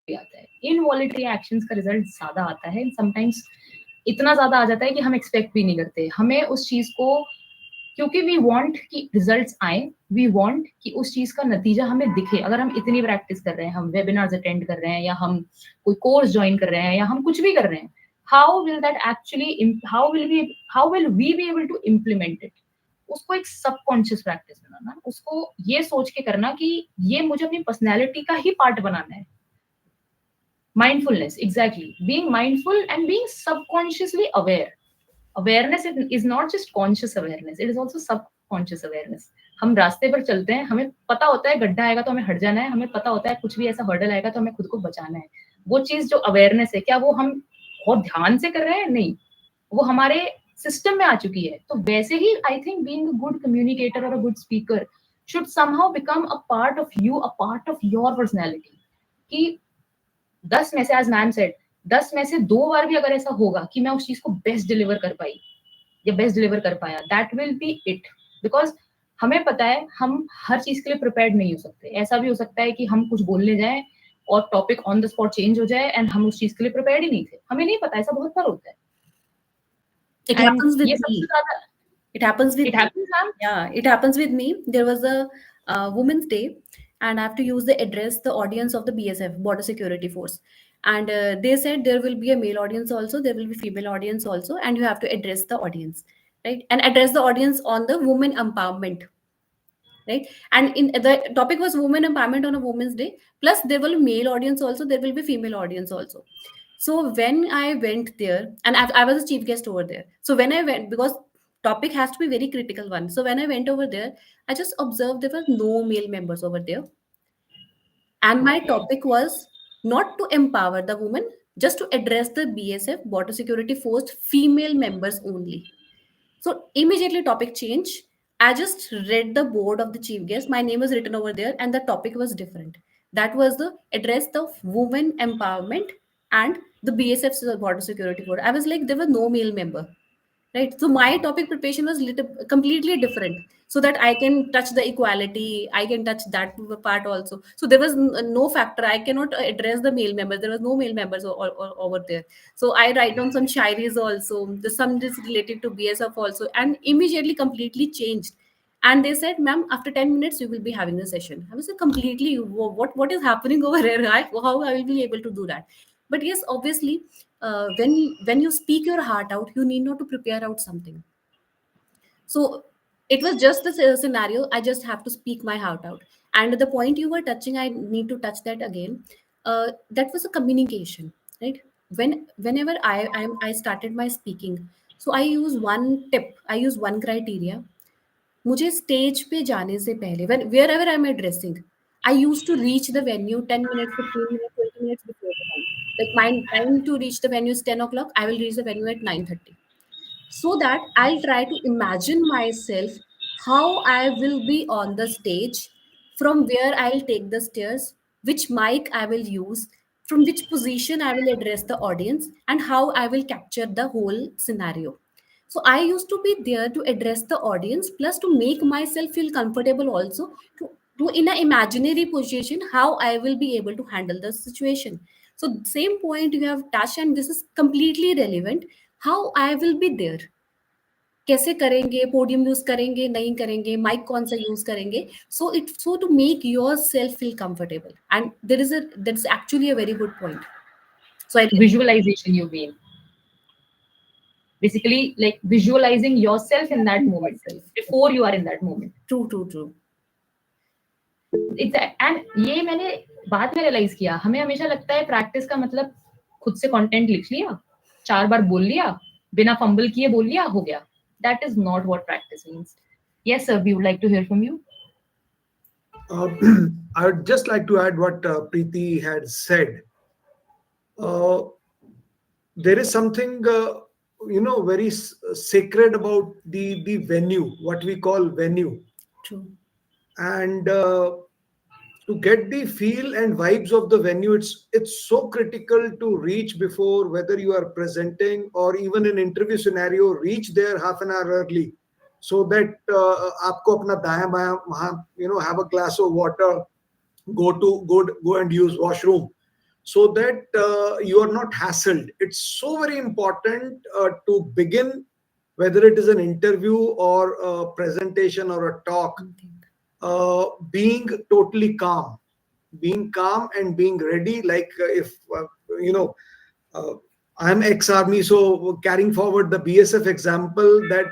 आता है. Involuntary actions का result ज्यादा आता है, sometimes इतना ज्यादा आ जाता है कि हम एक्सपेक्ट भी नहीं करते. हमें उस चीज को, क्योंकि वी वांट कि रिजल्ट्स आए, वी वांट कि उस चीज का नतीजा हमें दिखे. अगर हम इतनी प्रैक्टिस कर रहे हैं, हम वेबिनार्स अटेंड कर रहे हैं, या हम कोई कोर्स ज्वाइन कर रहे हैं, या हम कुछ भी कर रहे हैं, how will that actually, how will we be able to implement it. उसको एक सबकॉन्शियस प्रैक्टिस बनाना, उसको ये सोच के करना कि ये मुझे अपनी पर्सनैलिटी का ही पार्ट बनाना है. Mindfulness, exactly. Being mindful and being subconsciously aware. Awareness is not just conscious awareness, it is also subconscious awareness. हम रास्ते पर चलते हैं, हमें पता होता है गड्ढा आएगा तो हमें हट जाना है, हमें पता होता है कुछ भी ऐसा हर्डल आएगा तो हमें खुद को बचाना है. वो चीज जो अवेयरनेस है, क्या वो हम बहुत ध्यान से कर रहे हैं? नहीं, वो हमारे सिस्टम में आ चुकी है. तो वैसे ही I think being a good communicator और a good speaker should somehow become a part of you, a part of your personality. कि 10 में से, एज मैम सेड, 10 में से 2 बार भी अगर ऐसा होगा कि मैं उस चीज को बेस्ट डिलीवर कर पाई या बेस्ट डिलीवर कर पाया, that will be it. Because हमें पता है हम हर चीज के लिए प्रिपेयर्ड नहीं हो सकते. ऐसा भी हो सकता है कि हम कुछ बोलने जाएं और topic on the spot change हो जाए एंड हम उस चीज के लिए प्रिपेयर्ड ही नहीं थे. हमें नहीं पता, ऐसा बहुत बार होता है. It एंड happens with ये me. सबसे ज्यादा It happens with it me. Happens ma'am. Yeah, it happens with me. There was a Women's Day, and I have to use the address the audience of the BSF, Border Security Force. And they said there will be a male audience also, there will be female audience also, and you have to address the audience, right? And address the audience on the women empowerment, right? And in the topic was women empowerment on a Women's Day. Plus, there will be male audience also, there will be female audience also. So when I went there, and I was a chief guest over there. So when I went, because topic has to be very critical one. So when I went over there, I just observed there were no male members over there. And my Okay. topic was not to empower the women, just to address the BSF, Border Security Force, female members only. So immediately topic change. I just read the board of the chief guest. My name was written over there, and the topic was different. That was the address the women empowerment and the BSF border security board. I was like, there was no male member, right? So my topic preparation was completely different, so that I can touch the equality, I can touch that part also. So there was no factor, I cannot address the male members, there was no male members over there. So I write down some shairis also, the some is related to BSF also, and immediately completely changed. And they said, ma'am, after 10 minutes you will be having the session. I was like, completely, what is happening over here? How I will be able to do that? But yes, obviously, when you speak your heart out, you need not to prepare out something. So it was just the scenario, I just have to speak my heart out. And the point you were touching, I need to touch that again. That was a communication, right? Whenever I started my speaking, so I use one tip, I use one criteria. मुझे stage पे जाने से पहले, when wherever I'm addressing, I used to reach the venue 10 minutes, 15 minutes, 20 minutes before the time. Like my time to reach the venue is 10 o'clock, I will reach the venue at 9:30. So that I'll try to imagine myself how I will be on the stage, from where I'll take the stairs, which mic I will use, from which position I will address the audience, and how I will capture the whole scenario. So I used to be there to address the audience, plus to make myself feel comfortable also, to in an imaginary position how I will be able to handle the situation. So same point you have touched, and this is completely relevant. How I will be there, कैसे करेंगे, podium use करेंगे नहीं करेंगे, mic कौन सा use करेंगे. So to make yourself feel comfortable, and there is actually a very good point. So I Visualization, you mean? Basically, like visualizing yourself in that moment before you are in that moment. True. And ये मैंने बाद में realise किया. हमें हमेशा लगता है practice का मतलब खुद से कंटेंट लिख लिया, 4 बार बोल लिया, बिना फंबल किए बोल लिया, हो गया. That is not what practice means. Yes sir, we would like to hear from you. Uh, I would just like to add what Preeti had said. Uh, there is something very sacred about the venue, what we call venue, true. and to get the feel and vibes of the venue, it's so critical to reach before, whether you are presenting or even in interview scenario, reach there half an hour early, so that आपको अपना दायां बायां वहाँ have a glass of water, go and use washroom, so that you are not hassled. It's so very important to begin, whether it is an interview or a presentation or a talk, Something. being totally calm, being calm and being ready. Like if you know, uh, I'm ex-army, so carrying forward the BSF example, that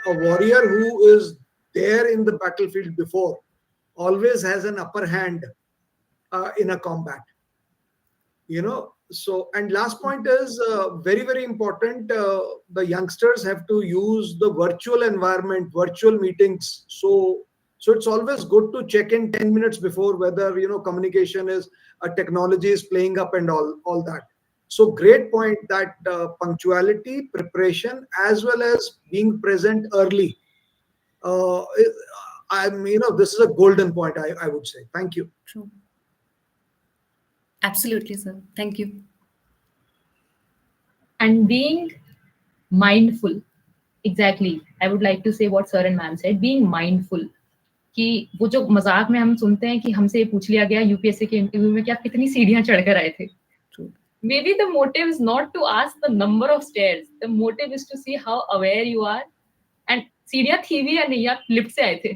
a warrior who is there in the battlefield before always has an upper hand in a combat. So, and last point is very very important. The youngsters have to use the virtual environment, virtual meetings. So it's always good to check in 10 minutes before, whether communication is technology is playing up and all that. So great point, that punctuality, preparation, as well as being present early. uh, this is a golden point, I would say. Thank you. True. Absolutely, sir. Thank you. And being mindful. Exactly. I would like to say what sir and ma'am said. Being mindful. कि वो जो मजाक में हम सुनते हैं कि हमसे पूछ लिया गया यूपीएससी के इंटरव्यू में कि आप कितनी सीढ़ियां चढ़कर आए थे. True. Maybe the motive is not to ask the number of stairs. The motive is to see how aware you are. And सीढ़ियां थी भी या नहीं, आप लिफ्ट से आए थे.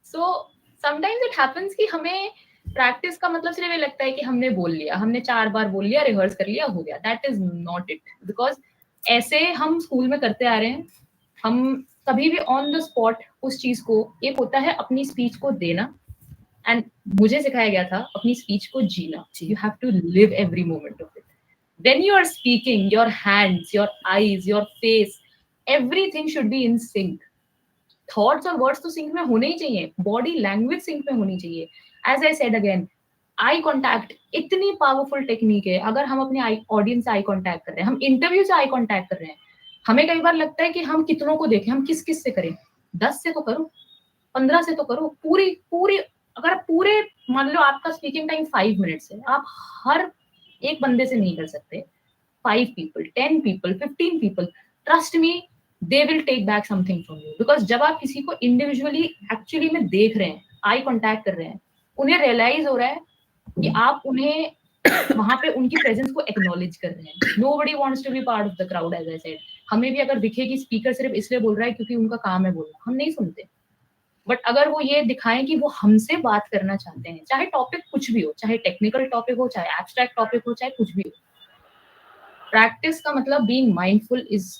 So sometimes it happens कि हमें प्रैक्टिस का मतलब सिर्फ ये लगता है कि हमने बोल लिया, हमने 4 बार बोल लिया, रिहर्स कर लिया, हो गया. That is not it. Because ऐसे हम स्कूल में करते आ रहे हैं. हम कभी भी ऑन द स्पॉट उस चीज को, एक होता है अपनी स्पीच को देना, एंड मुझे सिखाया गया था अपनी स्पीच को जीना. You have to live every moment of it. When you are speaking, your hands, your eyes, your face, everything should be in sync. Thoughts और वर्ड्स तो सिंक में होने ही चाहिए, बॉडी लैंग्वेज सिंक में होनी चाहिए. As I said again, eye contact इतनी powerful technique है. अगर हम अपने ऑडियंस से आई कॉन्टैक्ट कर रहे हैं, हम इंटरव्यू से आई कॉन्टैक्ट कर रहे हैं, हमें कई बार लगता है कि हम कितनों को देखें, हम किस किस से करें. 10 से तो करो, 15 से तो करो. पूरी पूरी अगर पूरे मान लो आपका स्पीकिंग टाइम 5 मिनट्स है, आप हर एक बंदे से नहीं कर सकते. 5 people, 10 people, 15 people, trust me, they will take back something from you. Because जब आप किसी को इंडिविजुअली एक्चुअली में देख रहे हैं, आई कॉन्टैक्ट कर रहे हैं, उन्हें रियलाइज हो रहा है कि आप उन्हें वहां पे उनकी प्रेजेंस को एक्नॉलेज कर रहे हैं. Nobody wants to be part of the crowd, as I said. हमें भी अगर दिखे कि स्पीकर सिर्फ इसलिए बोल रहा है क्योंकि उनका काम है बोलना, हम नहीं सुनते. बट अगर वो ये दिखाएं कि वो हमसे बात करना चाहते हैं, चाहे टॉपिक कुछ भी हो, चाहे टेक्निकल टॉपिक हो, चाहे एब्स्ट्रैक्ट टॉपिक हो, चाहे कुछ भी हो, प्रैक्टिस का मतलब being mindful is,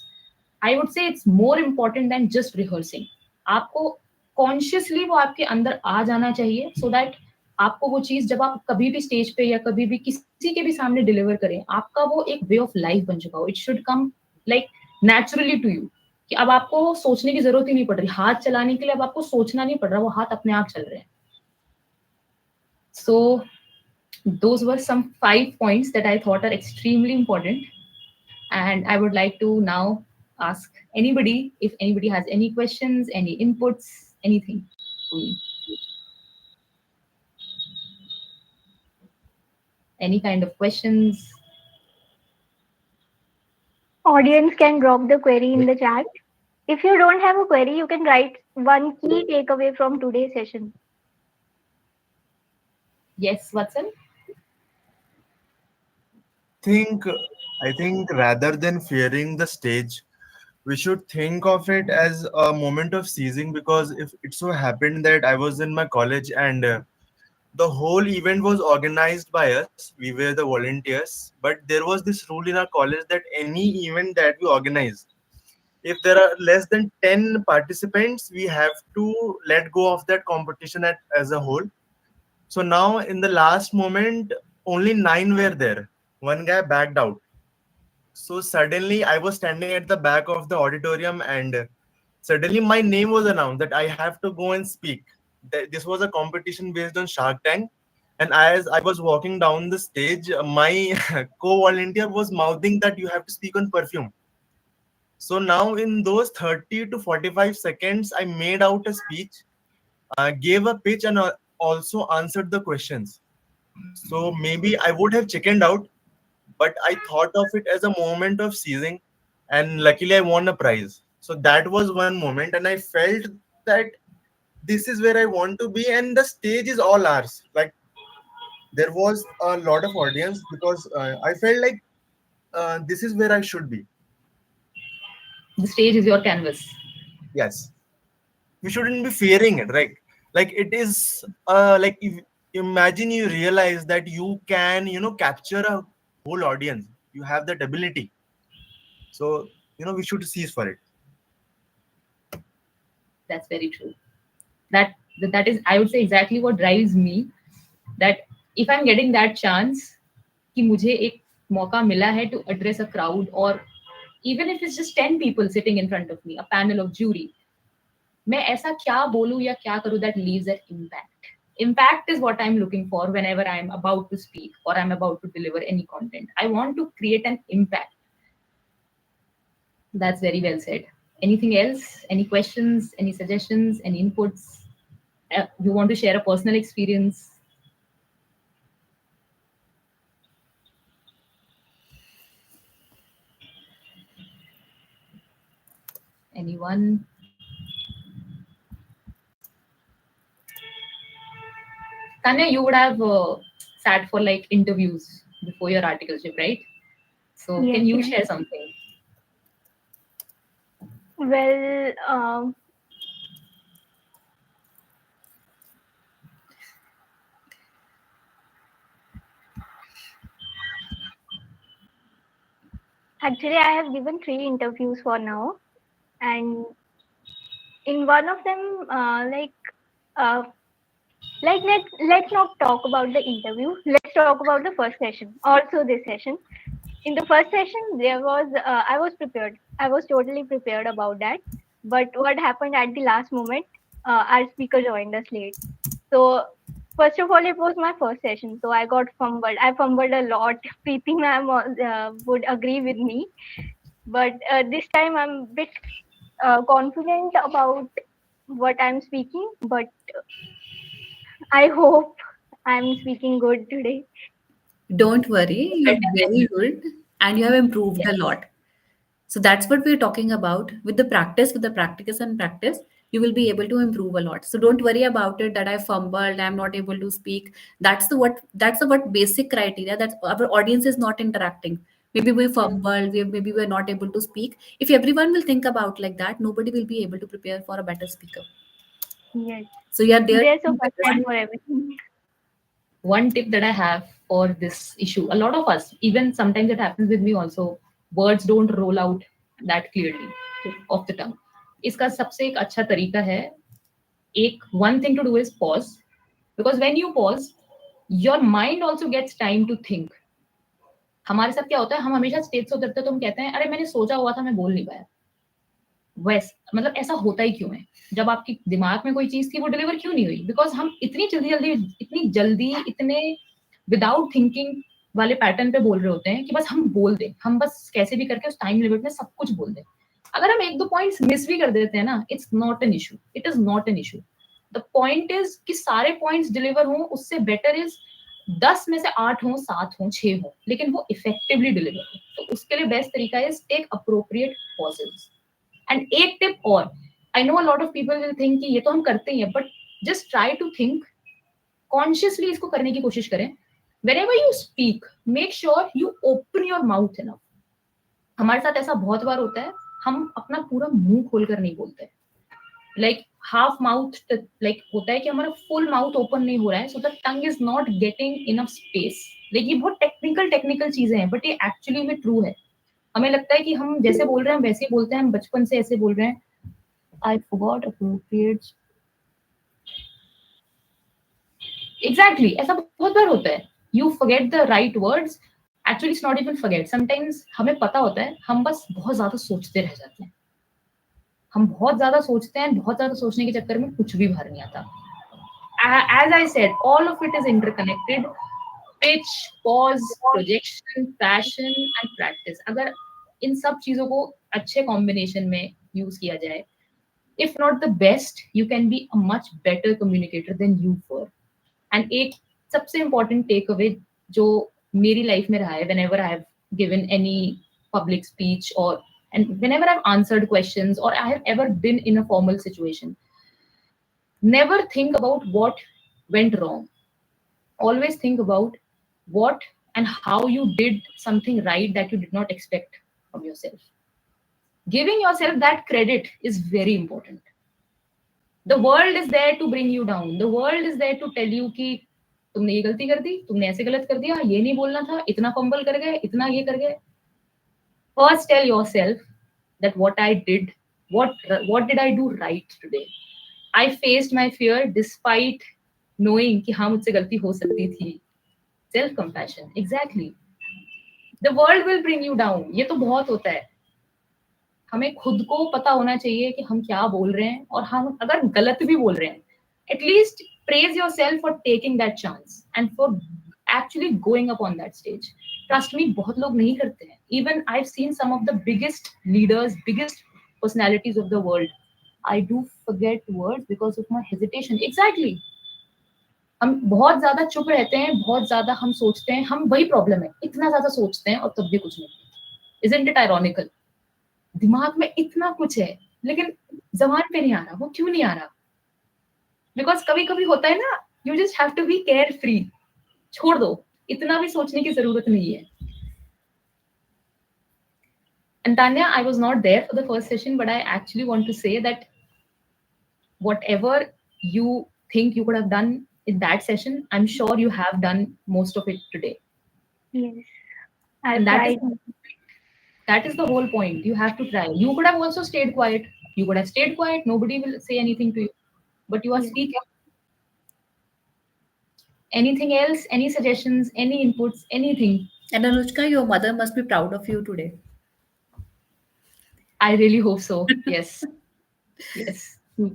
I would say it's more important then just rehearsing. आपको कॉन्शियसली वो आपके अंदर आ जाना चाहिए, सो दैट आपको वो चीज जब आप कभी भी स्टेज पे या कभी भी किसी के भी सामने डिलीवर करें, आपका वो एक वे ऑफ लाइफ बन चुका हो. It should come like naturally to you, कि अब आपको सोचने की जरूरत ही नहीं पड़ रही. हाथ चलाने के लिए अब आपको सोचना नहीं पड़ रहा, वो हाथ अपने आप चल रहे हैं. सो those were some 5 points that I thought are extremely important. And I would like to now ask anybody if anybody has any questions, any inputs, anything for me. Any kind of questions? Audience can drop the query in the chat. If you don't have a query, you can write one key takeaway from today's session. Yes, Watson? think I think rather than fearing the stage, we should think of it as a moment of seizing, because if it so happened that I was in my college and the whole event was organized by us, we were the volunteers, but there was this rule in our college that any event that we organize, if there are less than 10 participants, we have to let go of that competition as a whole. So now in the last moment, only 9 were there. One guy backed out. So suddenly I was standing at the back of the auditorium and suddenly my name was announced that I have to go and speak. This was a competition based on Shark Tank. And as I was walking down the stage, my co-volunteer was mouthing that you have to speak on perfume. So now in those 30 to 45 seconds, I made out a speech, gave a pitch, and also answered the questions. So maybe I would have chickened out, but I thought of it as a moment of seizing, and luckily I won a prize. So that was one moment, and I felt that this is where I want to be, and the stage is all ours. Like there was a lot of audience because I felt like this is where I should be. The stage is your canvas. Yes, we shouldn't be fearing it, right? Like it is like if imagine you realize that you can, capture a whole audience. You have that ability. So, we should seize for it. That's very true. That that is, I would say, exactly what drives me. That if I'm getting that chance, कि मुझे एक मौका मिला है to address a crowd, or even if it's just 10 people sitting in front of me, a panel of jury, मैं ऐसा क्या बोलूं या क्या करूं that leaves an impact. Impact is what I'm looking for whenever I'm about to speak or I'm about to deliver any content. I want to create an impact. That's very well said. Anything else? Any questions? Any suggestions? Any inputs? You want to share a personal experience? Anyone? Tanya, you would have sat for like interviews before your articleship, right? So Yes, can you yes. share something? Well, actually, I have given 3 interviews for now, and in one of them, uh, let's not talk about the interview. Let's talk about the first session. Also, this session. In the first session, there was I was prepared. I was totally prepared about that. But what happened at the last moment? Our speaker joined us late. So first of all, it was my first session, so I got fumbled. I fumbled a lot. Preeti ma'am would agree with me, but this time I'm a bit confident about what I'm speaking. But I hope I'm speaking good today. Don't worry, Well you're done, very definitely. good and you have improved a Yes. lot. So that's what we're talking about. With the practice and practice, you will be able to improve a lot. So don't worry about it that I fumbled, I'm not able to speak. That's the what basic criteria that our audience is not interacting. Maybe we fumbled, maybe we're not able to speak. If everyone will think about like that, nobody will be able to prepare for a better speaker. Yes, So you are there. there's a first time for everything. One tip that I have for this issue, a lot of us, even sometimes it happens with me also, words don't roll out that clearly off the tongue. इसका सबसे एक अच्छा तरीका है, एक one thing to do is pause, because when you pause, your mind also gets time to think. हमारे साथ क्या होता है, हम हमेशा स्टेज से उतरते हैं तो हम कहते हैं अरे मैंने सोचा हुआ था मैं बोल नहीं पाया. वैस मतलब ऐसा होता ही क्यों है? जब आपके दिमाग में कोई चीज थी वो डिलीवर क्यों नहीं हुई? बिकॉज हम इतनी जल्दी इतने विदाउट थिंकिंग वाले पैटर्न पे बोल रहे होते हैं कि बस हम बोल दें, हम बस कैसे भी करके उस टाइम लिमिट में सब कुछ बोल दें. अगर हम एक दो पॉइंट्स मिस भी कर देते हैं ना, it's not an issue, it is not an issue. The point is कि सारे पॉइंट्स डिलीवर हों, उससे बेटर इज 10 में से 8 हो, 7 हो, 6 हो, लेकिन वो इफेक्टिवली डिलीवर हो. तो उसके लिए बेस्ट तरीका is take appropriate pauses. And एक टिप और, I know a lot of people will think कि ये तो हम करते ही हैं, but just try to think consciously, इसको करने की कोशिश करें. whenever you speak, make sure you open your mouth enough. हमारे साथ ऐसा बहुत बार होता है, हम अपना पूरा मुंह खोलकर नहीं बोलते. लाइक हाफ माउथ, लाइक होता है कि हमारा फुल माउथ ओपन नहीं हो रहा है, so the tongue is not getting enough space. Like ये बहुत टेक्निकल चीजें हैं, बट ये एक्चुअली में ट्रू है. हमें लगता है कि हम जैसे बोल रहे हैं हम वैसे ही बोलते हैं, हम बचपन से ऐसे बोल रहे हैं. I forgot appropriate. एग्जैक्टली, ऐसा बहुत बार होता है. You forget the right words. Actually it's not even forget, sometimes हमें पता होता है, हम बस बहुत ज्यादा सोचते रह जाते हैं. हम बहुत ज्यादा सोचते हैं, बहुत ज्यादा सोचने के चक्कर में कुछ भी बाहर नहीं आता. As I said, all of it is interconnected. Pitch, pause, projection, passion and practice. अगर इन सब चीजों को अच्छे कॉम्बिनेशन में यूज किया जाए, if not the best, you can be a much better communicator than you were. And एक सबसे important takeaway जो मेरी लाइफ में रहा है, whenever I have given any public speech and whenever I've answered questions or I have ever been in a formal situation, never think about what went wrong. always think about what and how you did something right that you did not expect from yourself. Giving yourself that credit is very important. The world is there to bring you down. The world is there to tell you कि तुमने ये गलती कर दी, तुमने ऐसे गलत कर दिया, ये नहीं बोलना था, इतना फंबल कर गए, इतना ये कर गए. First tell yourself that what I did, what did I do right today? I faced my fear despite knowing कि हाँ मुझसे गलती हो सकती थी. Self compassion, exactly. The world will bring you down. ये तो बहुत होता है. हमें खुद को पता होना चाहिए कि हम क्या बोल रहे हैं, और हम अगर गलत भी बोल रहे हैं, at least praise yourself for taking that chance and for actually going up on that stage. Trust me, बहुत लोग नहीं करते हैं. Even I've seen some of the biggest leaders, biggest personalities of the world. I do forget words because of my hesitation. Exactly. हम बहुत ज्यादा चुप रहते हैं, बहुत ज्यादा हम सोचते हैं. हम वही प्रॉब्लम है, इतना ज्यादा सोचते हैं और तब भी कुछ नहीं. Isn't it ironical? दिमाग में इतना कुछ है लेकिन जबान पे नहीं आ रहा. वो क्यों नहीं आ रहा? बिकॉज कभी कभी होता है ना, you just have to be carefree. छोड़ दो, इतना भी सोचने की जरूरत नहीं है. And Tanya, I was not there for the first session, but I actually want to say that whatever you think you could have done in that session, I'm sure you have done most of it today. Yes, I And tried. that is the whole point. You have to try. You could have also stayed quiet. You could have stayed quiet. Nobody will say anything to you. But you are Yes. speaking. Anything else? Any suggestions? Any inputs? Anything? And Anushka, your mother must be proud of you today. I really hope so. Yes. Yes.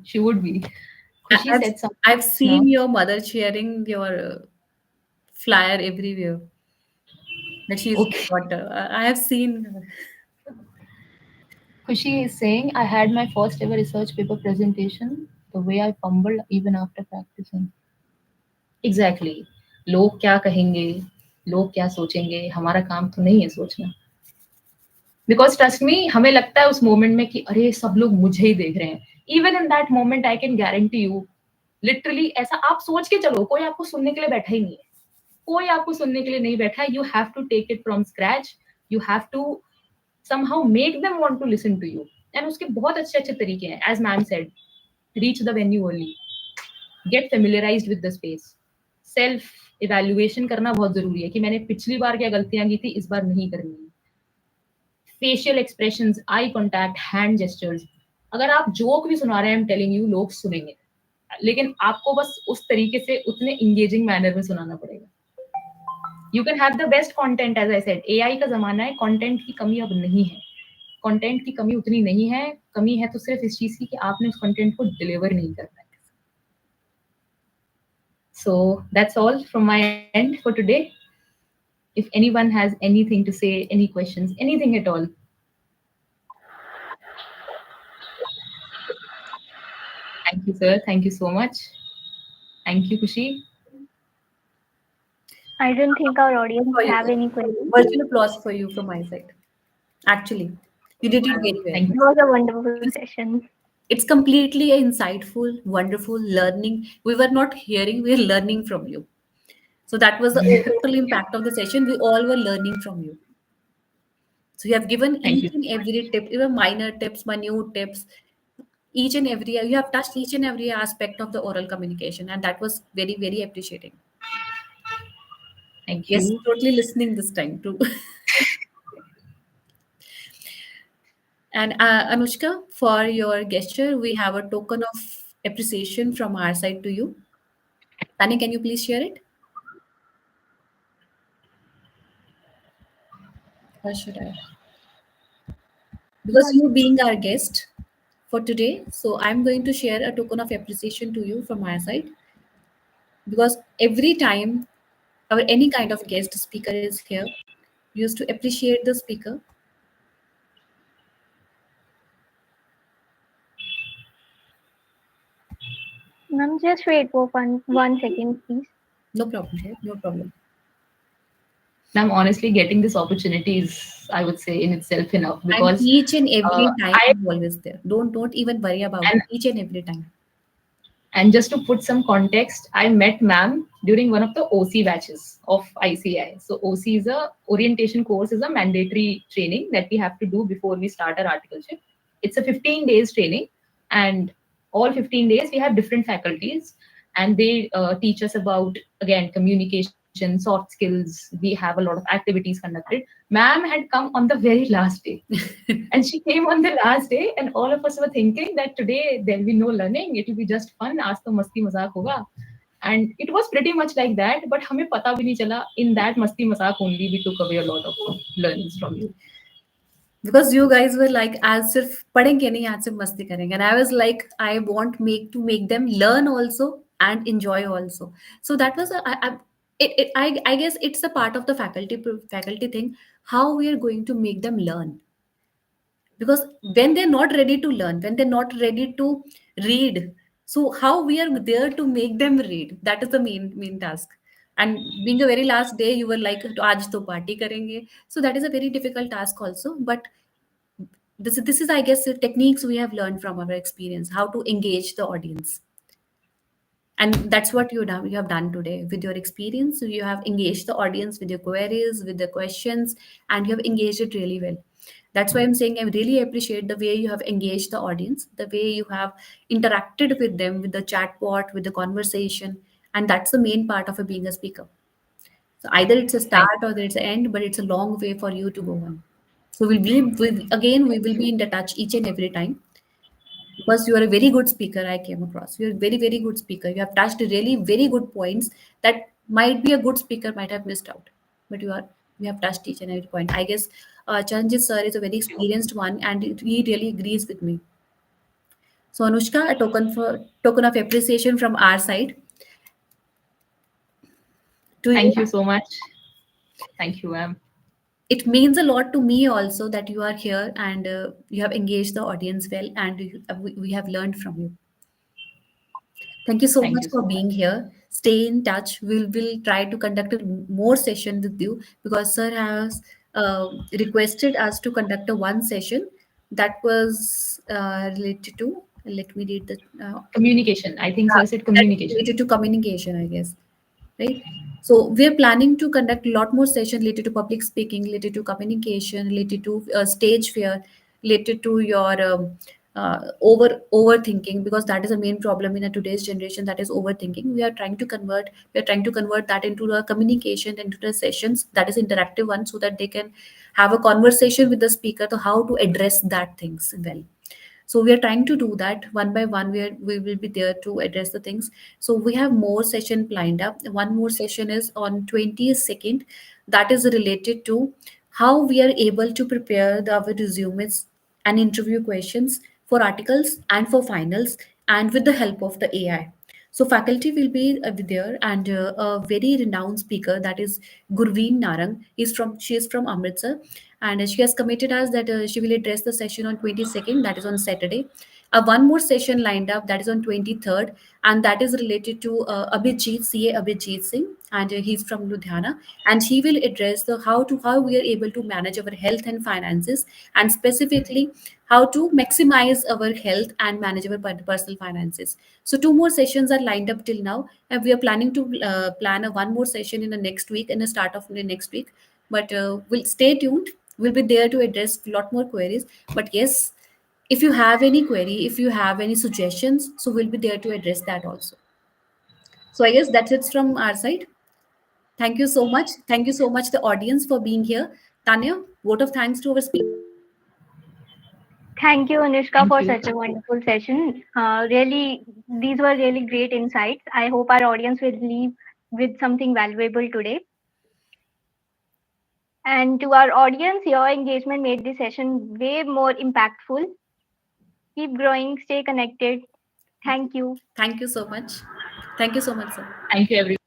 She would be. She I've, said something. I've seen your mother sharing your flyer everywhere that she's Okay. got. I have seen her. Kushi is saying, I had my first ever research paper presentation. The way I fumbled even after practicing. Exactly. लोग क्या कहेंगे, लोग क्या सोचेंगे, हमारा काम तो नहीं है सोचना. बिकॉज ट्रस्ट मी, हमें लगता है उस मोमेंट में कि अरे सब लोग मुझे ही देख रहे हैं. Even in that moment I can guarantee you, literally ऐसा आप सोच के चलो, कोई आपको सुनने के लिए बैठा ही नहीं है. कोई आपको सुनने के लिए नहीं बैठा है. You have to take it from scratch. You have to somehow make them want to listen to you. And उसके बहुत अच्छे अच्छे तरीके हैं. As ma'am said, reach the venue early. Get familiarized with the space. Self evaluation करना बहुत जरूरी है कि मैंने पिछली बार क्या गलतियां की थी, इस बार नहीं करनी है. Facial expressions, eye contact, hand gestures. अगर आप जोक भी सुना रहे हैं, I'm telling you, लोग सुनेंगे, लेकिन आपको बस उस तरीके से उतने engaging manner में सुनाना पड़ेगा. You can have the best content, as I said. AI का जमाना है, content की कमी अब नहीं है. Content की कमी उतनी नहीं है. कमी है तो सिर्फ इस चीज की कि आपने उस content को deliver नहीं करना है. So that's all from my end for today. If anyone has anything to say, any questions, anything at all. Thank you, sir. Thank you so much. Thank you, Kushi. I don't think our audience For you. have any questions. Virtual applause for you from my side. Actually, you did it very well. Thank It you. was a wonderful session. It's completely insightful, wonderful learning. We were not hearing, we were learning from you. So that was the total impact of the session. We all were learning from you. So you have given Thank each you. and every tip, even minor tips, minute tips, each and every, you have touched each and every aspect of the oral communication. And that was very, very appreciating. Thank Yes, you. totally listening this time too. And Anushka, for your gesture, we have a token of appreciation from our side to you. Tani, can you please share it? Or should I? Because you being our guest for today, so I'm going to share a token of appreciation to you from my side. Because every time or any kind of guest speaker is here, we used to appreciate the speaker. Ma'am, just wait for one second, please. No problem, dear, no problem. I'm honestly getting this opportunity is, I would say, in itself enough, And because each and every time I I'm always there. Don't even worry about it. and Each and every time. And just to put some context, I met ma'am during one of the OC batches of ICI. So OC is a orientation course, is a mandatory training that we have to do before we start our articleship. It's a 15 days training, and all 15 days we have different faculties, and they teach us about, again, communication, soft skills. We have a lot of activities conducted. Ma'am had come on the very last day, and she came on the last day, and all of us were thinking that today there will be no learning, it will be just fun, aaj to masti mazak hoga. And it was pretty much like that, but hame pata bhi nahi chala, in that masti mazak only we took away a lot of learnings from you. Because you guys were like, as if padenge nahi, aaj sirf masti karenge, and I was like, I want make to make them learn also and enjoy also. So that was I guess it's a part of the faculty thing, how we are going to make them learn. Because when they're not ready to learn, when they're not ready to read, so how we are there to make them read, that is the main task. And being a very last day, you were like, aaj to party karenge, so that is a very difficult task also. But this is I guess the techniques we have learned from our experience, how to engage the audience. And that's what you have done today with your experience. So you have engaged the audience with your queries, with the questions, and you have engaged it really well. That's why I'm saying I really appreciate the way you have engaged the audience, the way you have interacted with them, with the chatbot, with the conversation. And that's the main part of being a speaker. So either it's a Thank start or it's an end, but it's a long way for you to go on. So again, we will be in the touch each and every time, because you are a very good speaker. I came across, you're a very, very good speaker. You have touched really very good points that might be a good speaker might have missed out. But you have touched each and every point, I guess. Chanjit sir is a very experienced one, and he really agrees with me. So Anushka, a token of appreciation from our side to you. thank you so much. Thank you, ma'am. It means a lot to me also that you are here, and you have engaged the audience well, and we have learned from you. Thank you so Thank much you for so much. being here. Stay in touch. Will try to conduct a more session with you, because sir has requested us to conduct a one session that was related to. Let me read the. Communication, I think sir said That is communication. related to communication, I guess, right? So we're planning to conduct a lot more sessions related to public speaking, related to communication, related to stage fear, related to your overthinking, because that is a main problem in a today's generation, that is overthinking. We are trying to convert that into the communication, into the sessions that is interactive one, so that they can have a conversation with the speaker to how to address that things well. So we are trying to do that one by one. We will be there to address the things. So we have more session lined up. One more session is on 22nd. That is related to how we are able to prepare our resumes and interview questions for articles and for finals, and with the help of the AI. So faculty will be there, and a very renowned speaker, that is Gurveen Narang. She is from Amritsar, and she has committed us that she will address the session on 22nd, that is on Saturday. One more session lined up, that is on 23rd, and that is related to Abhijit, CA Abhijit Singh, and he's from Ludhiana, and he will address the how we are able to manage our health and finances, and specifically how to maximize our health and manage our personal finances. So two more sessions are lined up till now, and we are planning to plan a one more session in the next week, in the start of the next week. But we'll stay tuned. We'll be there to address a lot more queries. But yes, if you have any query, if you have any suggestions, so we'll be there to address that also. So I guess that's it from our side. Thank you so much. Thank you so much, the audience, for being here. Tanya, vote of thanks to our speaker. Thank you, Anushka, Thank for you. such a wonderful session. Really, these were really great insights. I hope our audience will leave with something valuable today. And to our audience, your engagement made this session way more impactful. Keep growing, stay connected. Thank you. Thank you so much. Thank you so much, sir. Thank you, everyone.